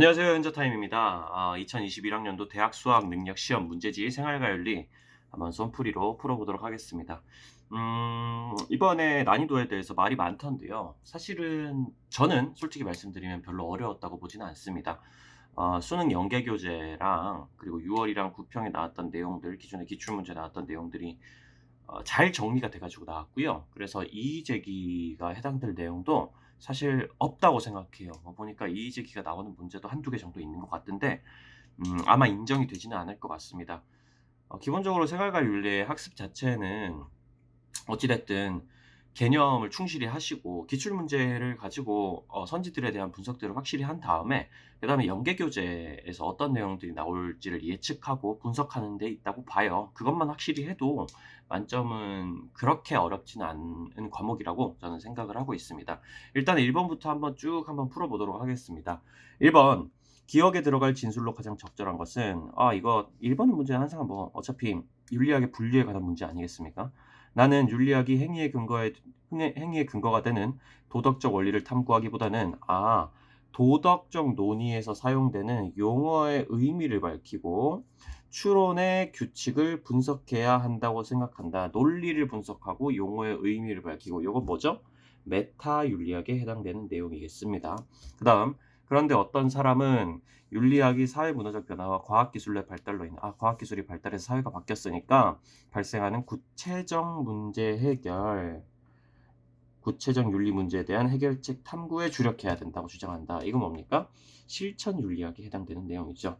안녕하세요. 현자타임입니다. 2021학년도 대학 수학 능력 시험 문제지 생활과 윤리 한번 손풀이로 풀어보도록 하겠습니다. 이번에 난이도에 대해서 말이 많던데요. 사실은 저는 솔직히 말씀드리면 별로 어려웠다고 보지는 않습니다. 수능 연계교재랑 그리고 6월이랑 구평에 나왔던 내용들, 기존에 기출문제 나왔던 내용들이 잘 정리가 돼 가지고 나왔고요. 그래서 이의 제기가 해당될 내용도 사실 없다고 생각해요. 보니까 이의 제기가 나오는 문제도 한두 개 정도 있는 것 같은데 아마 인정이 되지는 않을 것 같습니다. 기본적으로 생활과 윤리의 학습 자체는 어찌 됐든 개념을 충실히 하시고 기출 문제를 가지고 선지들에 대한 분석들을 확실히 한 다음에 그다음에 연계 교재에서 어떤 내용들이 나올지를 예측하고 분석하는 데 있다고 봐요. 그것만 확실히 해도 만점은 그렇게 어렵지는 않은 과목이라고 저는 생각을 하고 있습니다. 일단 1 번부터 한번 쭉 한번 풀어 보도록 하겠습니다. 1 번 기억에 들어갈 진술로 가장 적절한 것은 이거 1 번 문제는 항상 뭐 어차피 윤리학의 분리에 관한 문제 아니겠습니까? 나는 윤리학이 행위의 근거가 되는 도덕적 원리를 탐구하기보다는 도덕적 논의에서 사용되는 용어의 의미를 밝히고 추론의 규칙을 분석해야 한다고 생각한다. 논리를 분석하고 용어의 의미를 밝히고 요건 뭐죠? 메타 윤리학에 해당되는 내용이겠습니다. 그다음 그런데 어떤 사람은 윤리학이 사회 문화적 변화와 과학기술의 발달로 인해 과학기술이 발달해서 사회가 바뀌었으니까 발생하는 구체적 윤리 문제에 대한 해결책 탐구에 주력해야 된다고 주장한다. 이건 뭡니까? 실천 윤리학에 해당되는 내용이죠.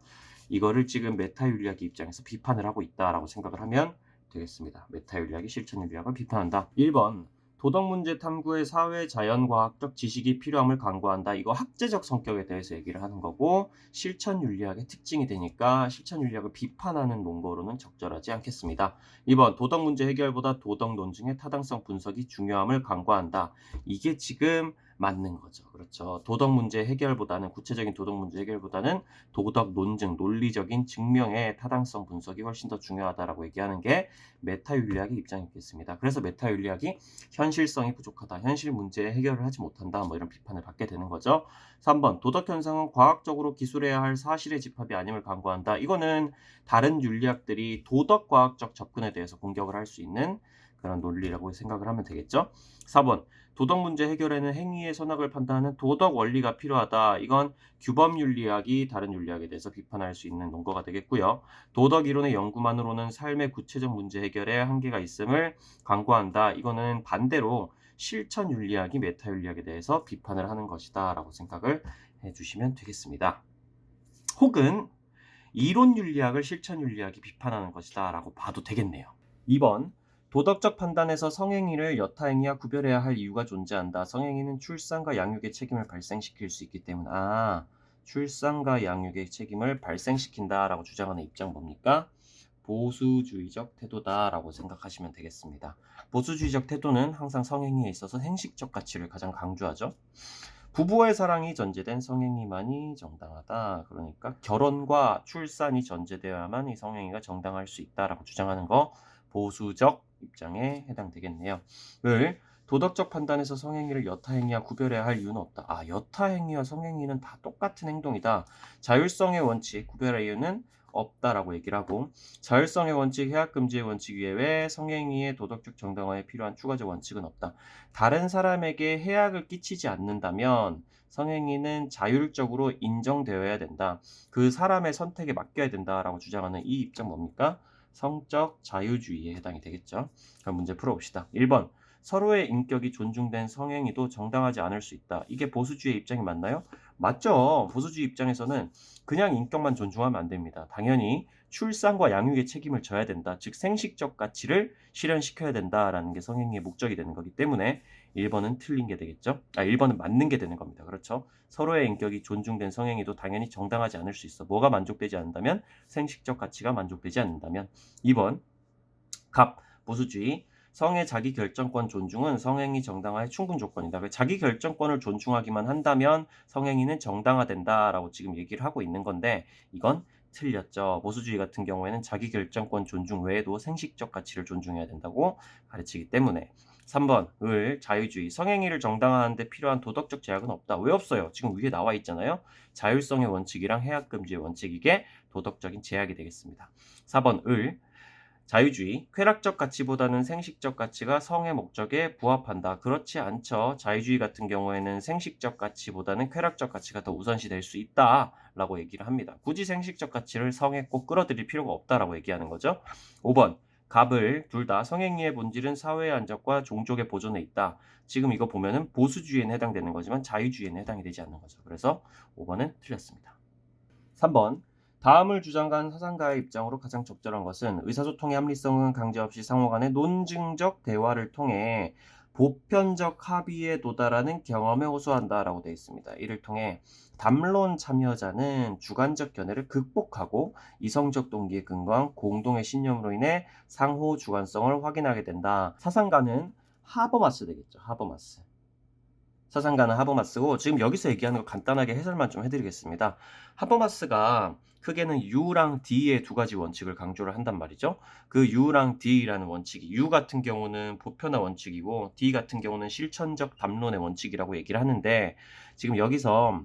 이거를 지금 메타 윤리학의 입장에서 비판을 하고 있다라고 생각을 하면 되겠습니다. 메타 윤리학이 실천 윤리학을 비판한다. 1 번 도덕 문제 탐구에 사회 자연과학적 지식이 필요함을 강구한다. 이거 학제적 성격에 대해서 얘기를 하는 거고 실천 윤리학의 특징이 되니까 실천 윤리학을 비판하는 논거로는 적절하지 않겠습니다. 2 번 도덕 문제 해결보다 도덕 논증의 타당성 분석이 중요함을 강구한다. 이게 지금 맞는 거죠. 그렇죠. 도덕 문제 해결보다는 구체적인 도덕 문제 해결보다는 도덕 논증, 논리적인 증명의 타당성 분석이 훨씬 더 중요하다라고 얘기하는 게 메타 윤리학의 입장이겠습니다. 그래서 메타 윤리학이 현실성이 부족하다. 현실 문제 해결을 하지 못한다. 뭐 이런 비판을 받게 되는 거죠. 3 번 도덕 현상은 과학적으로 기술해야 할 사실의 집합이 아님을 강구한다. 이거는 다른 윤리학들이 도덕 과학적 접근에 대해서 공격을 할 수 있는 그런 논리라고 생각을 하면 되겠죠. 4 번 도덕 문제 해결에는 행위의 선악을 판단하는 도덕 원리가 필요하다. 이건 규범 윤리학이 다른 윤리학에 대해서 비판할 수 있는 논거가 되겠고요. 도덕 이론의 연구만으로는 삶의 구체적 문제 해결에 한계가 있음을 강구한다. 이거는 반대로 실천 윤리학이 메타 윤리학에 대해서 비판을 하는 것이다라고 생각을 해 주시면 되겠습니다. 혹은 이론 윤리학을 실천 윤리학이 비판하는 것이다라고 봐도 되겠네요. 2 번 도덕적 판단에서 성행위를 여타행위와 구별해야 할 이유가 존재한다. 성행위는 출산과 양육의 책임을 발생시킬 수 있기 때문 출산과 양육의 책임을 발생시킨다라고 주장하는 입장 뭡니까? 보수주의적 태도다라고 생각하시면 되겠습니다. 보수주의적 태도는 항상 성행위에 있어서 행식적 가치를 가장 강조하죠. 부부의 사랑이 전제된 성행위만이 정당하다. 그러니까 결혼과 출산이 전제되어야만 이 성행위가 정당할 수 있다라고 주장하는 거 보수적 입장에 해당되겠네요. 을 도덕적 판단에서 성행위를 여타행위와 구별해야 할 이유는 없다. 여타행위와 성행위는 다 똑같은 행동이다. 자율성의 원칙 구별할 이유는 없다라고 얘기를 하고 자율성의 원칙, 해악금지의 원칙 이외에 성행위의 도덕적 정당화에 필요한 추가적 원칙은 없다. 다른 사람에게 해악을 끼치지 않는다면 성행위는 자율적으로 인정되어야 된다. 그 사람의 선택에 맡겨야 된다라고 주장하는 이 입장 뭡니까? 성적 자유주의에 해당이 되겠죠. 그럼 문제 풀어봅시다. 1번 서로의 인격이 존중된 성행위도 정당하지 않을 수 있다. 이게 보수주의 입장이 맞나요? 맞죠. 보수주의 입장에서는 그냥 인격만 존중하면 안 됩니다. 당연히 출산과 양육의 책임을 져야 된다. 즉 생식적 가치를 실현시켜야 된다라는 게 성행위의 목적이 되는 거기 때문에 1번은 틀린 게 되겠죠. 1번은 맞는 게 되는 겁니다. 그렇죠. 서로의 인격이 존중된 성행위도 당연히 정당하지 않을 수 있어. 뭐가 만족되지 않는다면 생식적 가치가 만족되지 않는다면 2번 갑 보수주의 성의 자기 결정권 존중은 성행위 정당화의 충분 조건이다. 자기 결정권을 존중하기만 한다면 성행위는 정당화된다라고 지금 얘기를 하고 있는 건데 이건 틀렸죠. 보수주의 같은 경우에는 자기 결정권 존중 외에도 생식적 가치를 존중해야 된다고 가르치기 때문에 3번 을 자유주의 성행위를 정당화하는 데 필요한 도덕적 제약은 없다. 왜 없어요? 지금 위에 나와 있잖아요. 자율성의 원칙이랑 해악금지의 원칙 이게 도덕적인 제약이 되겠습니다. 4번 을 자유주의 쾌락적 가치보다는 생식적 가치가 성의 목적에 부합한다. 그렇지 않죠. 자유주의 같은 경우에는 생식적 가치보다는 쾌락적 가치가 더 우선시 될 수 있다라고 얘기를 합니다. 굳이 생식적 가치를 성에 꼭 끌어들일 필요가 없다라고 얘기하는 거죠. 5번 갑을 둘 다 성행위의 본질은 사회의 안정과 종족의 보존에 있다. 지금 이거 보면은 보수주의에는 해당되는 거지만 자유주의에는 해당이 되지 않는 거죠. 그래서 5번은 틀렸습니다. 3번 다음을 주장한 사상가의 입장으로 가장 적절한 것은 의사소통의 합리성은 강제없이 상호 간의 논증적 대화를 통해 보편적 합의에 도달하는 경험에 호소한다라고 되어 있습니다. 이를 통해 담론 참여자는 주관적 견해를 극복하고 이성적 동기에 근거한 공동의 신념으로 인해 상호 주관성을 확인하게 된다. 사상가는 하버마스 되겠죠. 하버마스. 사상가는 하버마스고 지금 여기서 얘기하는 거 간단하게 해설만 좀 해드리겠습니다. 하버마스가 크게는 U랑 D의 두 가지 원칙을 강조를 한단 말이죠. 그 U랑 D라는 원칙이 U 같은 경우는 보편화 원칙이고 D 같은 경우는 실천적 담론의 원칙이라고 얘기를 하는데 지금 여기서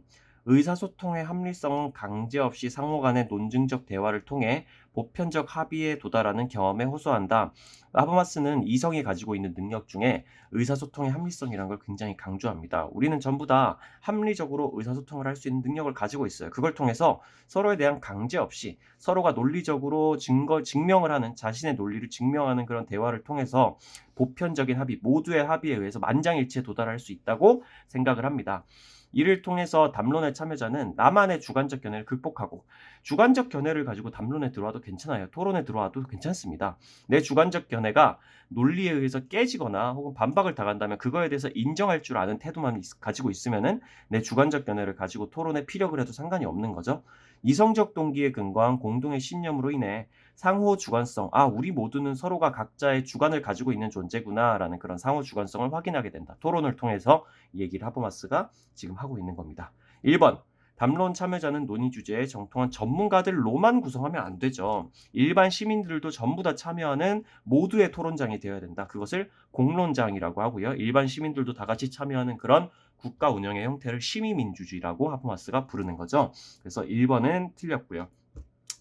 의사소통의 합리성은 강제 없이 상호 간의 논증적 대화를 통해 보편적 합의에 도달하는 경험에 호소한다. 하버마스는 이성이 가지고 있는 능력 중에 의사소통의 합리성이라는 걸 굉장히 강조합니다. 우리는 전부 다 합리적으로 의사소통을 할 수 있는 능력을 가지고 있어요. 그걸 통해서 서로에 대한 강제 없이 서로가 논리적으로 증명을 하는 자신의 논리를 증명하는 그런 대화를 통해서 보편적인 합의, 모두의 합의에 의해서 만장일치에 도달할 수 있다고 생각을 합니다. 이를 통해서 담론의 참여자는 나만의 주관적 견해를 극복하고 주관적 견해를 가지고 담론에 들어와도 괜찮아요. 토론에 들어와도 괜찮습니다. 내 주관적 견해가 논리에 의해서 깨지거나 혹은 반박을 당한다면 그거에 대해서 인정할 줄 아는 태도만 가지고 있으면은 내 주관적 견해를 가지고 토론에 피력을 해도 상관이 없는 거죠. 이성적 동기에 근거한 공동의 신념으로 인해 상호 주관성, 우리 모두는 서로가 각자의 주관을 가지고 있는 존재구나라는 그런 상호 주관성을 확인하게 된다. 토론을 통해서 이 얘기를 하버마스가 지금 하고 있는 겁니다. 1번 담론 참여자는 논의 주제에 정통한 전문가들로만 구성하면 안 되죠. 일반 시민들도 전부 다 참여하는 모두의 토론장이 되어야 된다. 그것을 공론장이라고 하고요. 일반 시민들도 다 같이 참여하는 그런 국가 운영의 형태를 시민민주주의라고 하버마스가 부르는 거죠. 그래서 1번은 틀렸고요.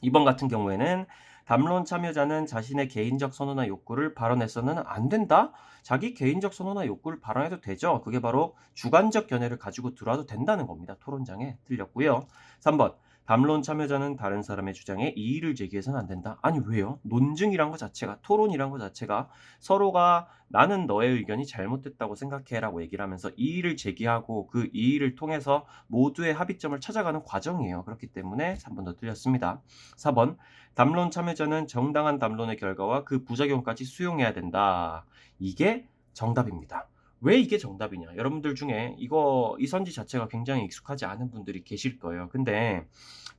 2번 같은 경우에는 담론 참여자는 자신의 개인적 선호나 욕구를 발언해서는 안 된다? 자기 개인적 선호나 욕구를 발언해도 되죠. 그게 바로 주관적 견해를 가지고 들어와도 된다는 겁니다. 토론장에 틀렸고요. 3번 담론 참여자는 다른 사람의 주장에 이의를 제기해서는 안 된다. 아니 왜요? 논증이란 것 자체가 토론이란 것 자체가 서로가 나는 너의 의견이 잘못됐다고 생각해라고 얘기를 하면서 이의를 제기하고 그 이의를 통해서 모두의 합의점을 찾아가는 과정이에요. 그렇기 때문에 3번 더 틀렸습니다. 4번 담론 참여자는 정당한 담론의 결과와 그 부작용까지 수용해야 된다. 이게 정답입니다. 왜 이게 정답이냐? 여러분들 중에 이 선지 자체가 굉장히 익숙하지 않은 분들이 계실 거예요. 근데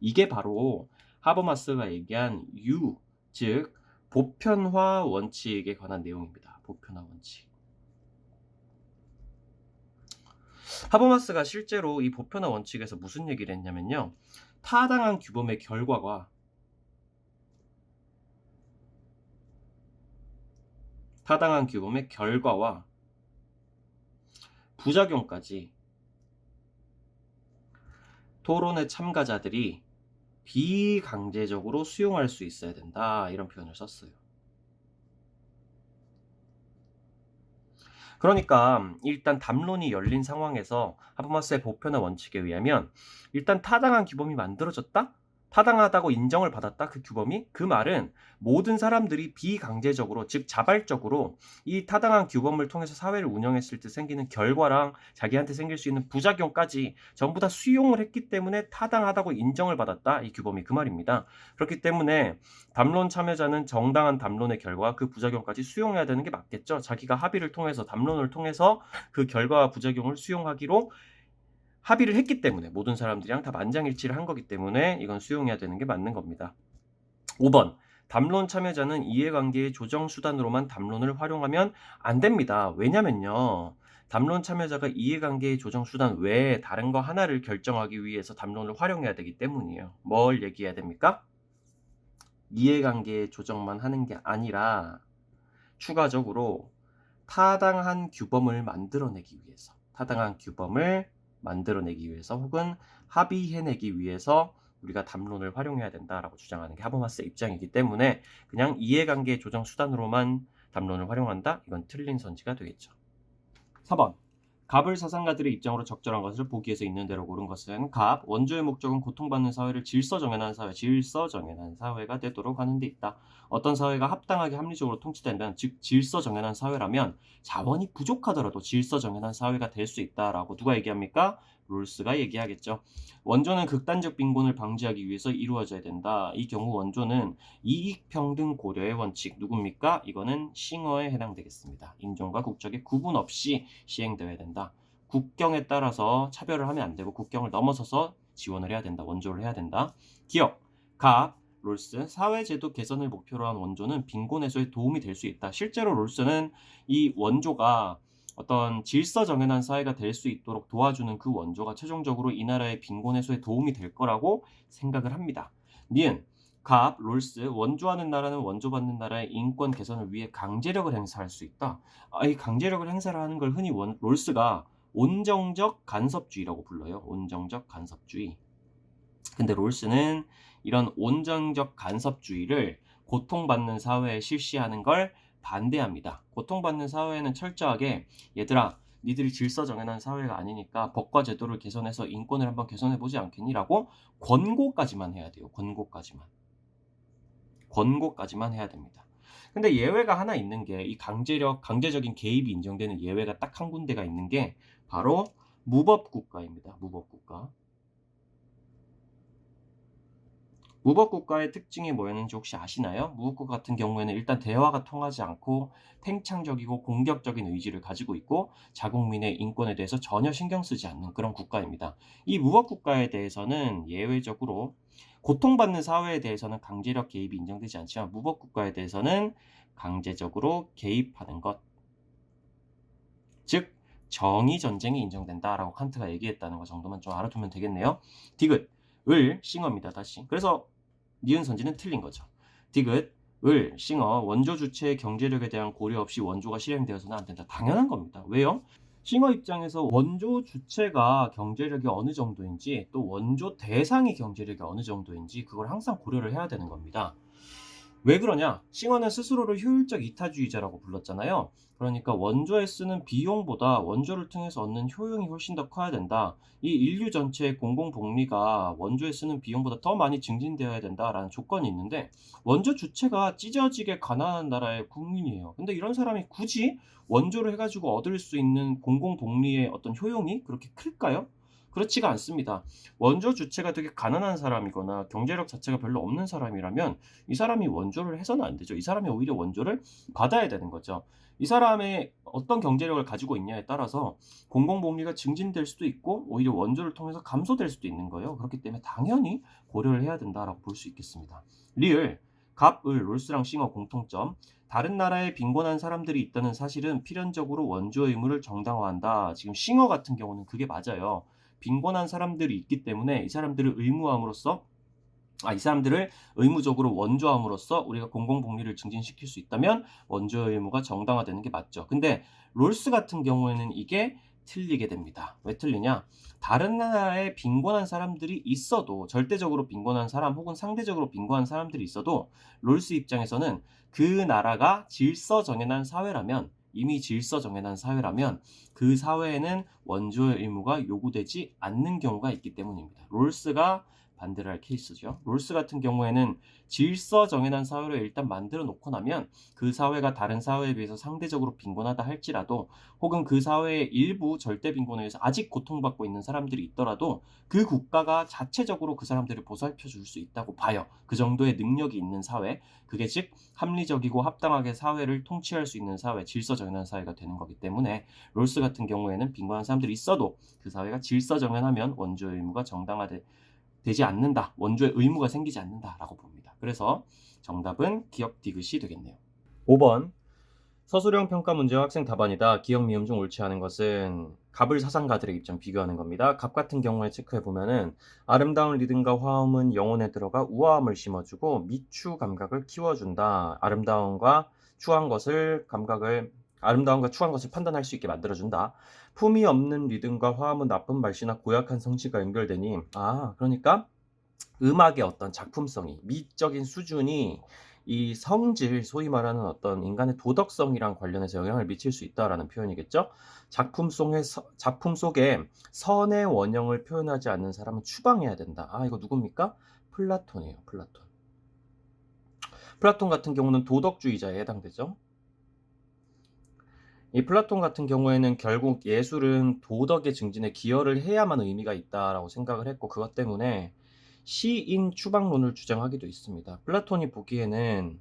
이게 바로 하버마스가 얘기한 U, 즉 보편화 원칙에 관한 내용입니다. 보편화 원칙. 하버마스가 실제로 이 보편화 원칙에서 무슨 얘기를 했냐면요. 타당한 규범의 결과와 부작용까지 토론의 참가자들이 비강제적으로 수용할 수 있어야 된다. 이런 표현을 썼어요. 그러니까 일단 담론이 열린 상황에서 하버마스의 보편화 원칙에 의하면 일단 타당한 규범이 만들어졌다? 타당하다고 인정을 받았다 그 규범이? 그 말은 모든 사람들이 비강제적으로 즉 자발적으로 이 타당한 규범을 통해서 사회를 운영했을 때 생기는 결과랑 자기한테 생길 수 있는 부작용까지 전부 다 수용을 했기 때문에 타당하다고 인정을 받았다 이 규범이 그 말입니다. 그렇기 때문에 담론 참여자는 정당한 담론의 결과와 그 부작용까지 수용해야 되는 게 맞겠죠. 자기가 합의를 통해서 담론을 통해서 그 결과와 부작용을 수용하기로 합의를 했기 때문에 모든 사람들이랑 다 만장일치를 한 거기 때문에 이건 수용해야 되는 게 맞는 겁니다. 5번 담론 참여자는 이해관계의 조정 수단으로만 담론을 활용하면 안 됩니다. 왜냐면요. 담론 참여자가 이해관계의 조정 수단 외에 다른 거 하나를 결정하기 위해서 담론을 활용해야 되기 때문이에요. 뭘 얘기해야 됩니까? 이해관계의 조정만 하는 게 아니라 추가적으로 타당한 규범을 만들어내기 위해서, 타당한 규범을 만들어내기 위해서 혹은 합의해내기 위해서 우리가 담론을 활용해야 된다라고 주장하는 게 하버마스의 입장이기 때문에 그냥 이해관계 조정 수단으로만 담론을 활용한다? 이건 틀린 선지가 되겠죠. 4번. 갑을 사상가들의 입장으로 적절한 것을 보기에서 있는 대로 고른 것은 갑, 원조의 목적은 고통받는 사회를 질서정연한 사회가 되도록 하는 데 있다. 어떤 사회가 합당하게 합리적으로 통치된다면, 즉 질서정연한 사회라면 자원이 부족하더라도 질서정연한 사회가 될 수 있다라고 누가 얘기합니까? 롤스가 얘기하겠죠. 원조는 극단적 빈곤을 방지하기 위해서 이루어져야 된다. 이 경우 원조는 이익평등 고려의 원칙, 누굽니까? 이거는 싱어에 해당되겠습니다. 인종과 국적의 구분 없이 시행되어야 된다. 국경에 따라서 차별을 하면 안 되고 국경을 넘어서서 지원을 해야 된다. 원조를 해야 된다. 기억, 갑, 롤스, 사회제도 개선을 목표로 한 원조는 빈곤 해소에 도움이 될 수 있다. 실제로 롤스는 이 원조가 어떤 질서정연한 사회가 될 수 있도록 도와주는 그 원조가 최종적으로 이 나라의 빈곤 해소에 도움이 될 거라고 생각을 합니다. 니은, 갑, 롤스, 원조하는 나라는 원조받는 나라의 인권 개선을 위해 강제력을 행사할 수 있다. 이 강제력을 행사를 하는 걸 흔히 롤스가 온정적 간섭주의라고 불러요. 온정적 간섭주의. 근데 롤스는 이런 온정적 간섭주의를 고통받는 사회에 실시하는 걸 반대합니다. 고통받는 사회는 철저하게 얘들아 니들이 질서정연한 사회가 아니니까 법과 제도를 개선해서 인권을 한번 개선해보지 않겠니? 라고 권고까지만 해야 돼요. 권고까지만 해야 됩니다. 근데 예외가 하나 있는 게 이 강제적인 개입이 인정되는 예외가 딱 한 군데가 있는 게 바로 무법국가입니다. 무법국가. 무법국가의 특징이 뭐였는지 혹시 아시나요? 무법국가 같은 경우에는 일단 대화가 통하지 않고 팽창적이고 공격적인 의지를 가지고 있고 자국민의 인권에 대해서 전혀 신경 쓰지 않는 그런 국가입니다. 이 무법국가에 대해서는 예외적으로 고통받는 사회에 대해서는 강제력 개입이 인정되지 않지만 무법국가에 대해서는 강제적으로 개입하는 것, 즉 정의전쟁이 인정된다라고 칸트가 얘기했다는 것 정도만 좀 알아두면 되겠네요. 디귿, 을, 싱어입니다. 다시. 그래서 니은 선지는 틀린 거죠. 디귿, 을, 싱어, 원조 주체의 경제력에 대한 고려 없이 원조가 실행되어서는 안 된다. 당연한 겁니다. 왜요? 싱어 입장에서 원조 주체가 경제력이 어느 정도인지 또 원조 대상이 경제력이 어느 정도인지 그걸 항상 고려를 해야 되는 겁니다. 왜 그러냐? 싱어는 스스로를 효율적 이타주의자라고 불렀잖아요. 그러니까 원조에 쓰는 비용보다 원조를 통해서 얻는 효용이 훨씬 더 커야 된다. 이 인류 전체의 공공복리가 원조에 쓰는 비용보다 더 많이 증진되어야 된다라는 조건이 있는데 원조 주체가 찢어지게 가난한 나라의 국민이에요. 근데 이런 사람이 굳이 원조를 해가지고 얻을 수 있는 공공복리의 어떤 효용이 그렇게 클까요? 그렇지가 않습니다. 원조 주체가 되게 가난한 사람이거나 경제력 자체가 별로 없는 사람이라면 이 사람이 원조를 해서는 안 되죠. 이 사람이 오히려 원조를 받아야 되는 거죠. 이 사람의 어떤 경제력을 가지고 있냐에 따라서 공공복리가 증진될 수도 있고 오히려 원조를 통해서 감소될 수도 있는 거예요. 그렇기 때문에 당연히 고려를 해야 된다라고 볼 수 있겠습니다. 리을, 갑, 을, 롤스랑 싱어 공통점. 다른 나라에 빈곤한 사람들이 있다는 사실은 필연적으로 원조의 의무를 정당화한다. 지금 싱어 같은 경우는 그게 맞아요. 빈곤한 사람들이 있기 때문에 이 사람들을 의무적으로 원조함으로써 우리가 공공복리를 증진시킬 수 있다면 원조의 의무가 정당화되는 게 맞죠. 근데 롤스 같은 경우에는 이게 틀리게 됩니다. 왜 틀리냐? 다른 나라에 빈곤한 사람들이 있어도 절대적으로 빈곤한 사람 혹은 상대적으로 빈곤한 사람들이 있어도 롤스 입장에서는 그 나라가 질서정연한 사회라면 이미 질서정연한 사회라면 그 사회에는 원조의 의무가 요구되지 않는 경우가 있기 때문입니다. 롤스가 반대를 할 케이스죠. 롤스 같은 경우에는 질서정연한 사회를 일단 만들어 놓고 나면 그 사회가 다른 사회에 비해서 상대적으로 빈곤하다 할지라도 혹은 그 사회의 일부 절대 빈곤에 의해서 아직 고통받고 있는 사람들이 있더라도 그 국가가 자체적으로 그 사람들을 보살펴 줄 수 있다고 봐요. 그 정도의 능력이 있는 사회, 그게 즉 합리적이고 합당하게 사회를 통치할 수 있는 사회, 질서정연한 사회가 되는 거기 때문에 롤스 같은 경우에는 빈곤한 사람들이 있어도 그 사회가 질서정연하면 원조의 의무가 정당화되지 않는다. 원조의 의무가 생기지 않는다라고 봅니다. 그래서 정답은 기억 디귿이 되겠네요. 5번. 서술형 평가 문제와 학생 답안이다. 기억 미음 중 옳지 않은 것은 갑을 사상가들의 입장 비교하는 겁니다. 갑 같은 경우에 체크해 보면은 아름다운 리듬과 화음은 영혼에 들어가 우아함을 심어주고 미추 감각을 키워준다. 아름다움과 추한 것을 감각을 아름다움과 추한 것을 판단할 수 있게 만들어준다. 품이 없는 리듬과 화음은 나쁜 말씨나 고약한 성씨가 연결되니, 그러니까 음악의 어떤 작품성이, 미적인 수준이 이 성질, 소위 말하는 어떤 인간의 도덕성이랑 관련해서 영향을 미칠 수 있다라는 표현이겠죠. 작품 속에 선의 원형을 표현하지 않는 사람은 추방해야 된다. 이거 누굽니까? 플라톤이에요. 플라톤. 플라톤 같은 경우는 도덕주의자에 해당되죠. 이 플라톤 같은 경우에는 결국 예술은 도덕의 증진에 기여를 해야만 의미가 있다라고 생각을 했고, 그것 때문에 시인 추방론을 주장하기도 있습니다. 플라톤이 보기에는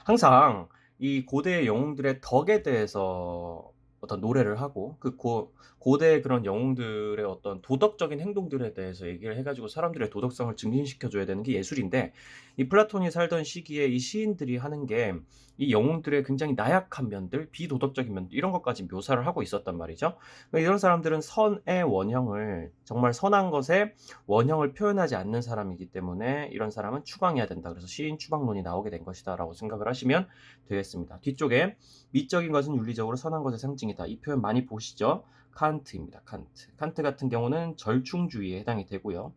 항상 이 고대의 영웅들의 덕에 대해서 어떤 노래를 하고, 그 고대의 그런 영웅들의 어떤 도덕적인 행동들에 대해서 얘기를 해가지고 사람들의 도덕성을 증진시켜줘야 되는 게 예술인데, 이 플라톤이 살던 시기에 이 시인들이 하는 게 이 영웅들의 굉장히 나약한 면들, 비도덕적인 면들, 이런 것까지 묘사를 하고 있었단 말이죠. 이런 사람들은 선의 원형을, 정말 선한 것에 원형을 표현하지 않는 사람이기 때문에 이런 사람은 추방해야 된다. 그래서 시인 추방론이 나오게 된 것이다 라고 생각을 하시면 되겠습니다. 뒤쪽에 미적인 것은 윤리적으로 선한 것의 상징이다. 이 표현 많이 보시죠. 칸트입니다. 칸트. 칸트 같은 경우는 절충주의에 해당이 되고요.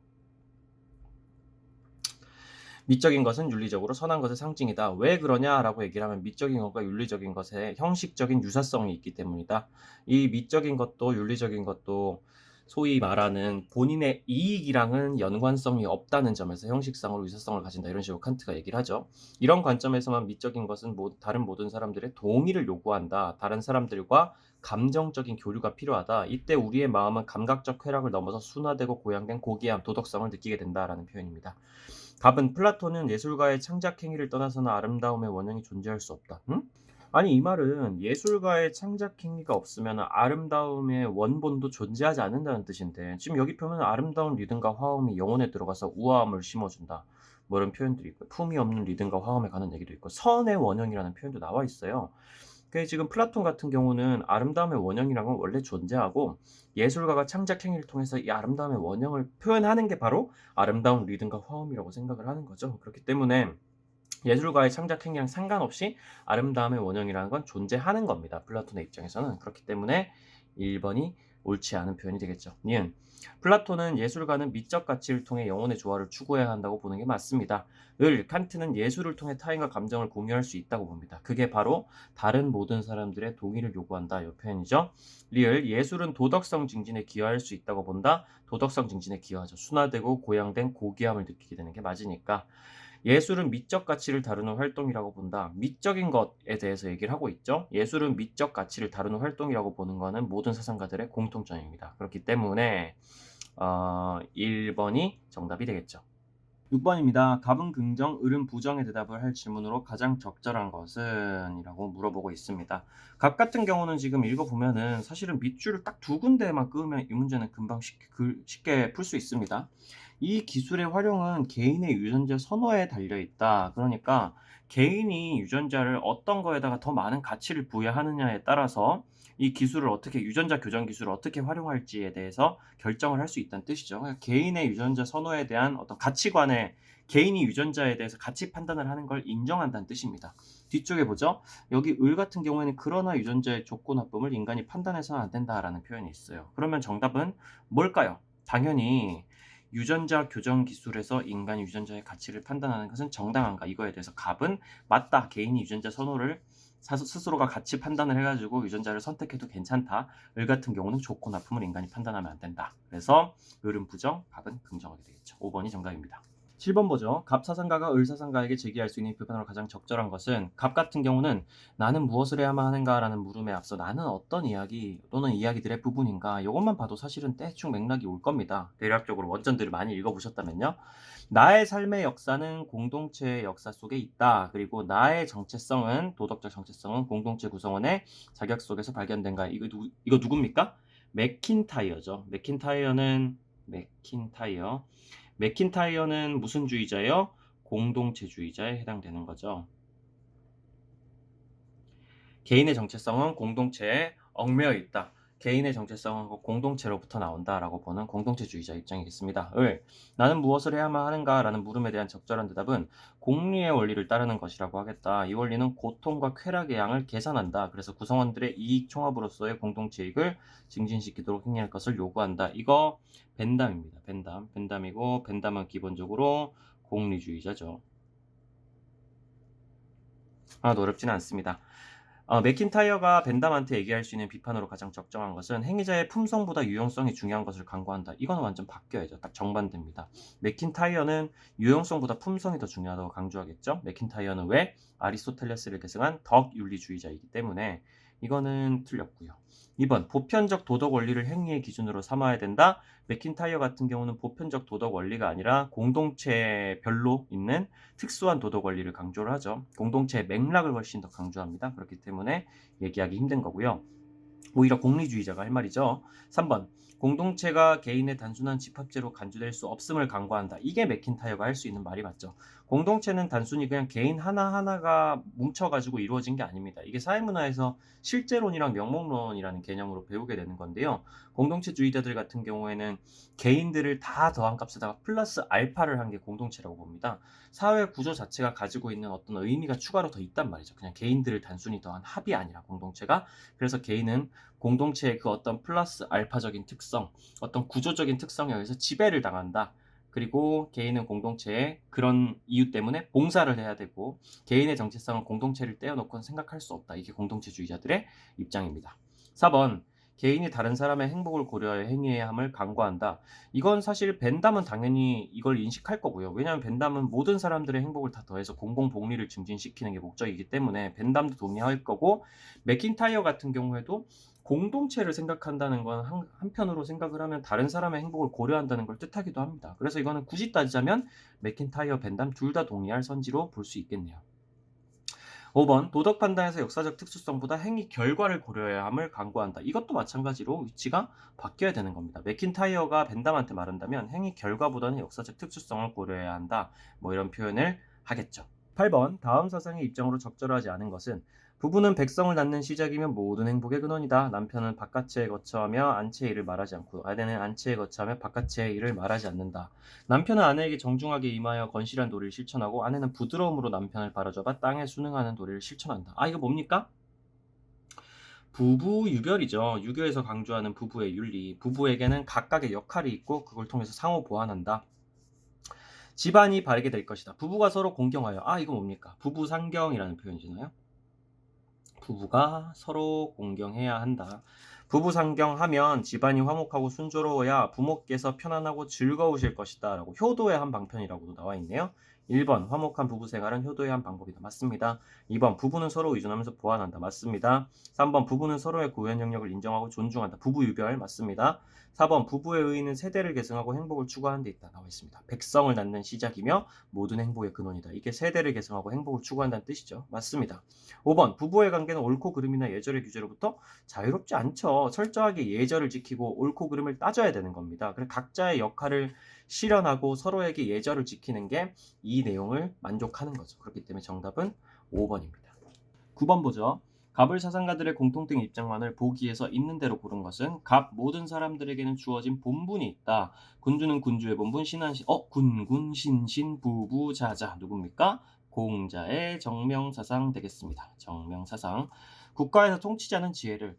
미적인 것은 윤리적으로 선한 것의 상징이다. 왜 그러냐라고 얘기를 하면 미적인 것과 윤리적인 것에 형식적인 유사성이 있기 때문이다. 이 미적인 것도 윤리적인 것도 소위 말하는 본인의 이익이랑은 연관성이 없다는 점에서 형식상으로 유사성을 가진다. 이런 식으로 칸트가 얘기를 하죠. 이런 관점에서만 미적인 것은 다른 모든 사람들의 동의를 요구한다. 다른 사람들과 감정적인 교류가 필요하다. 이때 우리의 마음은 감각적 쾌락을 넘어서 순화되고 고양된 고귀함, 도덕성을 느끼게 된다라는 표현입니다. 답은 플라톤은 예술가의 창작 행위를 떠나서는 아름다움의 원형이 존재할 수 없다. 응? 아니, 이 말은 예술가의 창작 행위가 없으면 아름다움의 원본도 존재하지 않는다는 뜻인데, 지금 여기 표현은 아름다운 리듬과 화음이 영혼에 들어가서 우아함을 심어준다. 뭐 이런 표현들이 있고, 품이 없는 리듬과 화음에 관한 얘기도 있고, 선의 원형이라는 표현도 나와 있어요. 지금 플라톤 같은 경우는 아름다움의 원형이라는 건 원래 존재하고, 예술가가 창작 행위를 통해서 이 아름다움의 원형을 표현하는 게 바로 아름다운 리듬과 화음이라고 생각을 하는 거죠. 그렇기 때문에 예술가의 창작 행위랑 상관없이 아름다움의 원형이라는 건 존재하는 겁니다. 플라톤의 입장에서는. 그렇기 때문에 1번이 옳지 않은 표현이 되겠죠. 니은. 플라톤은 예술가는 미적 가치를 통해 영혼의 조화를 추구해야 한다고 보는 게 맞습니다. 칸트는 예술을 통해 타인과 감정을 공유할 수 있다고 봅니다. 그게 바로 다른 모든 사람들의 동의를 요구한다. 이 표현이죠. 예술은 도덕성 증진에 기여할 수 있다고 본다. 도덕성 증진에 기여하죠. 순화되고 고양된 고귀함을 느끼게 되는 게 맞으니까. 예술은 미적 가치를 다루는 활동이라고 본다. 미적인 것에 대해서 얘기를 하고 있죠. 예술은 미적 가치를 다루는 활동이라고 보는 것은 모든 사상가들의 공통점입니다. 그렇기 때문에 1번이 정답이 되겠죠. 6번입니다. 갑은 긍정, 을은 부정의 대답을 할 질문으로 가장 적절한 것은? 이라고 물어보고 있습니다. 갑 같은 경우는 지금 읽어보면은 사실은 밑줄을 딱 두 군데만 끄면 이 문제는 금방 쉽게 풀 수 있습니다. 이 기술의 활용은 개인의 유전자 선호에 달려 있다. 그러니까 개인이 유전자를 어떤 거에다가 더 많은 가치를 부여하느냐에 따라서 이 기술을 어떻게, 유전자 교정 기술을 어떻게 활용할지에 대해서 결정을 할 수 있다는 뜻이죠. 그러니까 개인의 유전자 선호에 대한 어떤 가치관에, 개인이 유전자에 대해서 가치 판단을 하는 걸 인정한다는 뜻입니다. 뒤쪽에 보죠. 여기 을 같은 경우에는 그러나 유전자의 좋고 나쁨을 인간이 판단해서는 안 된다라는 표현이 있어요. 그러면 정답은 뭘까요? 당연히 유전자 교정 기술에서 인간이 유전자의 가치를 판단하는 것은 정당한가, 이거에 대해서 갑은 맞다. 개인이 유전자 선호를 스스로가 가치 판단을 해가지고 유전자를 선택해도 괜찮다. 을 같은 경우는 좋고 나쁨을 인간이 판단하면 안 된다. 그래서 을은 부정, 갑은 긍정하게 되겠죠. 5번이 정답입니다. 7번 보죠. 갑 사상가가 을 사상가에게 제기할 수 있는 비판으로 가장 적절한 것은? 갑 같은 경우는 나는 무엇을 해야만 하는가 라는 물음에 앞서 나는 어떤 이야기 또는 이야기들의 부분인가, 이것만 봐도 사실은 대충 맥락이 올 겁니다. 대략적으로 원전들을 많이 읽어보셨다면요. 나의 삶의 역사는 공동체의 역사 속에 있다. 그리고 나의 정체성은, 도덕적 정체성은 공동체 구성원의 자격 속에서 발견된가. 이거 누굽니까? 맥킨타이어죠. 맥킨타이어는 무슨 주의자예요? 공동체주의자에 해당되는 거죠. 개인의 정체성은 공동체에 얽매여 있다. 개인의 정체성은 공동체로부터 나온다라고 보는 공동체주의자 입장이겠습니다. 을, 나는 무엇을 해야만 하는가라는 물음에 대한 적절한 대답은 공리의 원리를 따르는 것이라고 하겠다. 이 원리는 고통과 쾌락의 양을 계산한다. 그래서 구성원들의 이익 총합으로서의 공동체 이익을 증진시키도록 행할 것을 요구한다. 이거 벤담입니다. 벤담이고 벤담은 기본적으로 공리주의자죠. 하나도 어렵지는 않습니다. 맥킨타이어가 벤담한테 얘기할 수 있는 비판으로 가장 적정한 것은 행위자의 품성보다 유용성이 중요한 것을 강조한다. 이거는 완전 바뀌어야죠. 딱 정반대입니다. 맥킨타이어는 유용성보다 품성이 더 중요하다고 강조하겠죠. 맥킨타이어는 왜? 아리스토텔레스를 계승한 덕윤리주의자이기 때문에 이거는 틀렸고요. 2번 보편적 도덕 원리를 행위의 기준으로 삼아야 된다. 맥킨타이어 같은 경우는 보편적 도덕 원리가 아니라 공동체별로 있는 특수한 도덕 원리를 강조를 하죠. 공동체의 맥락을 훨씬 더 강조합니다. 그렇기 때문에 얘기하기 힘든 거고요. 오히려 공리주의자가 할 말이죠. 3번 공동체가 개인의 단순한 집합제로 간주될 수 없음을 강구한다. 이게 맥킨타이어가 할 수 있는 말이 맞죠. 공동체는 단순히 그냥 개인 하나하나가 뭉쳐가지고 이루어진 게 아닙니다. 이게 사회문화에서 실제론이랑 명목론이라는 개념으로 배우게 되는 건데요. 공동체주의자들 같은 경우에는 개인들을 다 더한 값에다가 플러스 알파를 한 게 공동체라고 봅니다. 사회 구조 자체가 가지고 있는 어떤 의미가 추가로 더 있단 말이죠. 그냥 개인들을 단순히 더한 합이 아니라 공동체가. 그래서 개인은 공동체의 그 어떤 플러스 알파적인 특성, 어떤 구조적인 특성에 의해서 지배를 당한다. 그리고 개인은 공동체의 그런 이유 때문에 봉사를 해야 되고 개인의 정체성은 공동체를 떼어놓고는 생각할 수 없다. 이게 공동체주의자들의 입장입니다. 4번 개인이 다른 사람의 행복을 고려해 행위해야 함을 강구한다. 이건 사실 벤담은 당연히 이걸 인식할 거고요. 왜냐하면 벤담은 모든 사람들의 행복을 다 더해서 공공복리를 증진시키는 게 목적이기 때문에 벤담도 동의할 거고 맥킨타이어 같은 경우에도 공동체를 생각한다는 건 한편으로 생각을 하면 다른 사람의 행복을 고려한다는 걸 뜻하기도 합니다. 그래서 이거는 굳이 따지자면 맥킨타이어, 벤담 둘 다 동의할 선지로 볼 수 있겠네요. 5번 도덕 판단에서 역사적 특수성보다 행위 결과를 고려해야 함을 강구한다. 이것도 마찬가지로 위치가 바뀌어야 되는 겁니다. 맥킨타이어가 벤담한테 말한다면 행위 결과보다는 역사적 특수성을 고려해야 한다. 뭐 이런 표현을 하겠죠. 8번 다음 사상의 입장으로 적절하지 않은 것은 부부는 백성을 낳는 시작이며 모든 행복의 근원이다. 남편은 바깥의 거처하며 안채의 일을 말하지 않고 아내는 안채의 거처하며 바깥의 일을 말하지 않는다. 남편은 아내에게 정중하게 임하여 건실한 도리를 실천하고 아내는 부드러움으로 남편을 바라잡아 땅에 순응하는 도리를 실천한다. 이거 뭡니까? 부부 유별이죠. 유교에서 강조하는 부부의 윤리. 부부에게는 각각의 역할이 있고 그걸 통해서 상호 보완한다. 집안이 바르게 될 것이다. 부부가 서로 공경하여. 이거 뭡니까? 부부 상경이라는 표현이잖아요. 부부가 서로 공경해야 한다. 부부 상경하면 집안이 화목하고 순조로워야 부모께서 편안하고 즐거우실 것이다 라고 효도의 한 방편이라고도 나와 있네요. 1번 화목한 부부 생활은 효도의 한 방법이다. 맞습니다. 2번 부부는 서로 의존하면서 보완한다. 맞습니다. 3번 부부는 서로의 고유한 영역을 인정하고 존중한다. 부부 유별 맞습니다. 4번 부부의 의의는 세대를 계승하고 행복을 추구하는 데 있다. 나와 있습니다. 백성을 낳는 시작이며 모든 행복의 근원이다. 이게 세대를 계승하고 행복을 추구한다는 뜻이죠. 맞습니다. 5번 부부의 관계는 옳고 그름이나 예절의 규제로부터 자유롭지 않죠. 철저하게 예절을 지키고 옳고 그름을 따져야 되는 겁니다. 그래서 각자의 역할을 실현하고 서로에게 예절을 지키는 게 이 내용을 만족하는 거죠. 그렇기 때문에 정답은 5번입니다. 9번 보죠. 갑을 사상가들의 공통된 입장만을 보기에서 있는 대로 고른 것은 갑 모든 사람들에게는 주어진 본분이 있다. 군주는 군주의 본분, 신한 군군 신신 부부자자 누굽니까? 공자의 정명사상 되겠습니다. 정명사상. 국가에서 통치자는 지혜를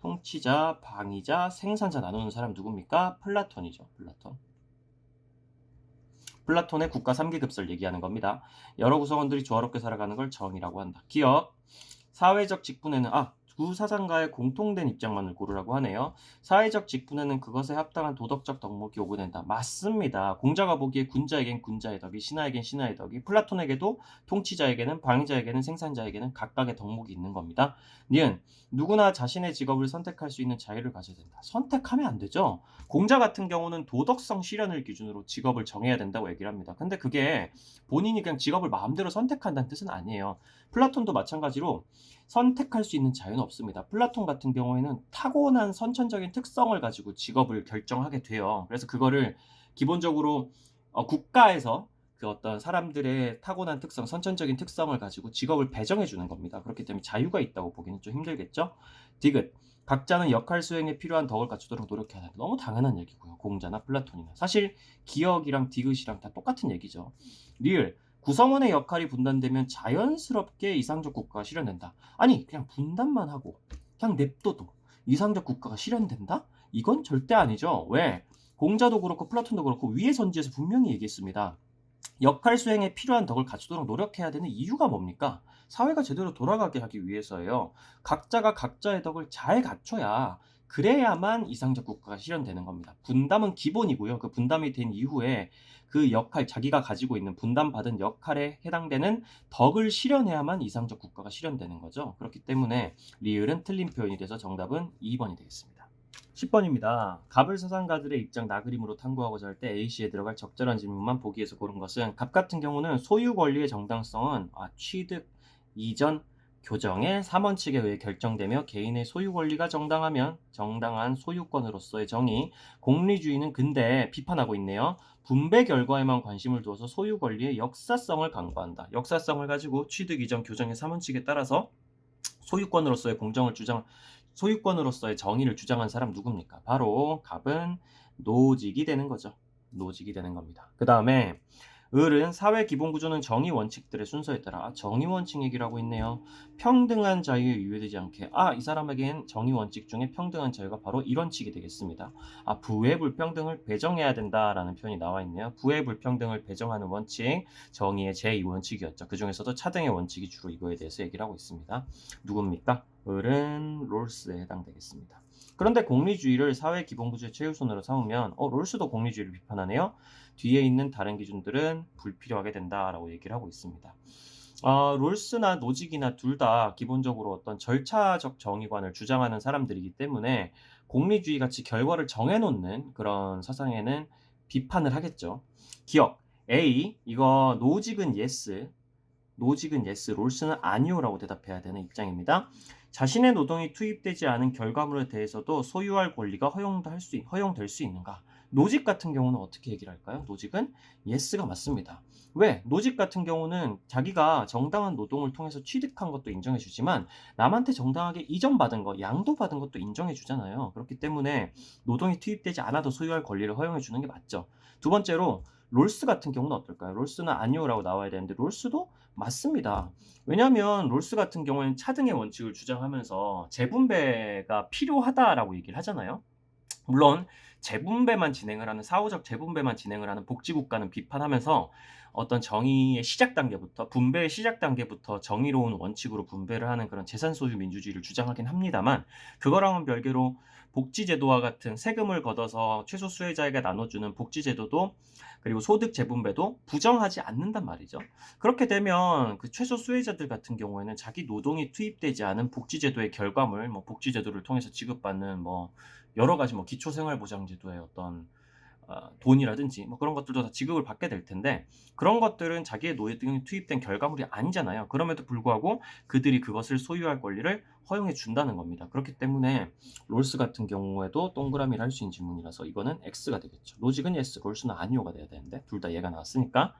통치자, 방위자, 생산자 나누는 사람 누굽니까? 플라톤이죠. 플라톤의 국가 3계급설 얘기하는 겁니다. 여러 구성원들이 조화롭게 살아가는 걸 정이라고 한다. 기억, 사회적 직분에는 두 사상가의 공통된 입장만을 고르라고 하네요. 사회적 직분에는 그것에 합당한 도덕적 덕목이 요구된다. 맞습니다. 공자가 보기에 군자에겐 군자의 덕이, 신하에겐 신하의 덕이, 플라톤에게도 통치자에게는 방위자에게는 생산자에게는 각각의 덕목이 있는 겁니다. 니은 누구나 자신의 직업을 선택할 수 있는 자유를 가져야 된다. 선택하면 안 되죠. 공자 같은 경우는 도덕성 실현을 기준으로 직업을 정해야 된다고 얘기를 합니다. 근데 그게 본인이 그냥 직업을 마음대로 선택한다는 뜻은 아니에요. 플라톤도 마찬가지로 선택할 수 있는 자유는 없습니다. 플라톤 같은 경우에는 타고난 선천적인 특성을 가지고 직업을 결정하게 돼요. 그래서 그거를 기본적으로 국가에서 그 어떤 사람들의 타고난 특성, 선천적인 특성을 가지고 직업을 배정해 주는 겁니다. 그렇기 때문에 자유가 있다고 보기는 좀 힘들겠죠. 디귿. 각자는 역할 수행에 필요한 덕을 갖추도록 노력해야 한다. 너무 당연한 얘기고요. 공자나 플라톤이나. 사실 기억이랑 디귿이랑 다 똑같은 얘기죠. 리을. 구성원의 역할이 분단되면 자연스럽게 이상적 국가가 실현된다. 아니 그냥 분단만 하고 그냥 냅둬도 이상적 국가가 실현된다? 이건 절대 아니죠. 왜? 공자도 그렇고 플라톤도 그렇고 위의 선지에서 분명히 얘기했습니다. 역할 수행에 필요한 덕을 갖추도록 노력해야 되는 이유가 뭡니까? 사회가 제대로 돌아가게 하기 위해서예요. 각자가 각자의 덕을 잘 갖춰야 그래야만 이상적 국가가 실현되는 겁니다. 분담은 기본이고요. 그 분담이 된 이후에 그 역할, 자기가 가지고 있는 분담받은 역할에 해당되는 덕을 실현해야만 이상적 국가가 실현되는 거죠. 그렇기 때문에 리을은 틀린 표현이 돼서 정답은 2번이 되겠습니다. 10번입니다. 갑을 사상가들의 입장 나그림으로 탐구하고자 할 때 A씨에 들어갈 적절한 질문만 보기에서 고른 것은 갑 같은 경우는 소유 권리의 정당성은 취득, 이전, 교정의 3원칙에 의해 결정되며 개인의 소유 권리가 정당하면 정당한 소유권으로서의 정의, 공리주의는 근대 비판하고 있네요. 분배 결과에만 관심을 두어서 소유 권리의 역사성을 강조한다. 역사성을 가지고 취득, 이전, 교정의 3원칙에 따라서 소유권으로서의 공정을 주장, 소유권으로서의 정의를 주장한 사람 누굽니까? 바로 갑은 노직이 되는 거죠. 노직이 되는 겁니다. 그 다음에 을은 사회 기본 구조는 정의 원칙들의 순서에 따라 정의 원칙 얘기를 하고 있네요. 평등한 자유에 위배되지 않게 이 사람에겐 정의 원칙 중에 평등한 자유가 바로 이 원칙이 되겠습니다. 부의 불평등을 배정해야 된다라는 표현이 나와 있네요. 부의 불평등을 배정하는 원칙, 정의의 제2원칙이었죠. 그 중에서도 차등의 원칙이 주로 이거에 대해서 얘기를 하고 있습니다. 누굽니까? 을은 롤스에 해당되겠습니다. 그런데 공리주의를 사회 기본 구조의 최우선으로 삼으면 롤스도 공리주의를 비판하네요. 뒤에 있는 다른 기준들은 불필요하게 된다라고 얘기를 하고 있습니다. 롤스나 노직이나 둘 다 기본적으로 어떤 절차적 정의관을 주장하는 사람들이기 때문에 공리주의 같이 결과를 정해놓는 그런 사상에는 비판을 하겠죠. 기억 A 이거 노직은 yes, 노직은 yes, 롤스는 아니오라고 대답해야 되는 입장입니다. 자신의 노동이 투입되지 않은 결과물에 대해서도 소유할 권리가 허용될 수 있는가? 노직 같은 경우는 어떻게 얘기를 할까요? 노직은 yes가 맞습니다. 왜? 노직 같은 경우는 자기가 정당한 노동을 통해서 취득한 것도 인정해 주지만 남한테 정당하게 이전받은 거, 양도받은 것도 인정해 주잖아요. 그렇기 때문에 노동이 투입되지 않아도 소유할 권리를 허용해 주는 게 맞죠. 두 번째로 롤스 같은 경우는 어떨까요? 롤스는 아니오라고 나와야 되는데 롤스도 맞습니다. 왜냐하면 롤스 같은 경우에는 차등의 원칙을 주장하면서 재분배가 필요하다라고 얘기를 하잖아요. 물론 재분배만 진행을 하는 사후적 재분배만 진행을 하는 복지국가는 비판하면서 어떤 정의의 시작 단계부터 분배의 시작 단계부터 정의로운 원칙으로 분배를 하는 그런 재산 소유 민주주의를 주장하긴 합니다만 그거랑은 별개로 복지제도와 같은 세금을 걷어서 최소 수혜자에게 나눠주는 복지제도도 그리고 소득 재분배도 부정하지 않는단 말이죠. 그렇게 되면 그 최소 수혜자들 같은 경우에는 자기 노동이 투입되지 않은 복지제도의 결과물, 복지제도를 통해서 지급받는 여러 가지 기초생활보장제도의 어떤 돈이라든지 그런 것들도 다 지급을 받게 될 텐데 그런 것들은 자기의 노동이 투입된 결과물이 아니잖아요. 그럼에도 불구하고 그들이 그것을 소유할 권리를 허용해 준다는 겁니다. 그렇기 때문에 롤스 같은 경우에도 동그라미를 할 수 있는 질문이라서 이거는 X가 되겠죠. 노직은 yes, 롤스는 아니오가 돼야 되는데 둘 다 얘가 나왔으니까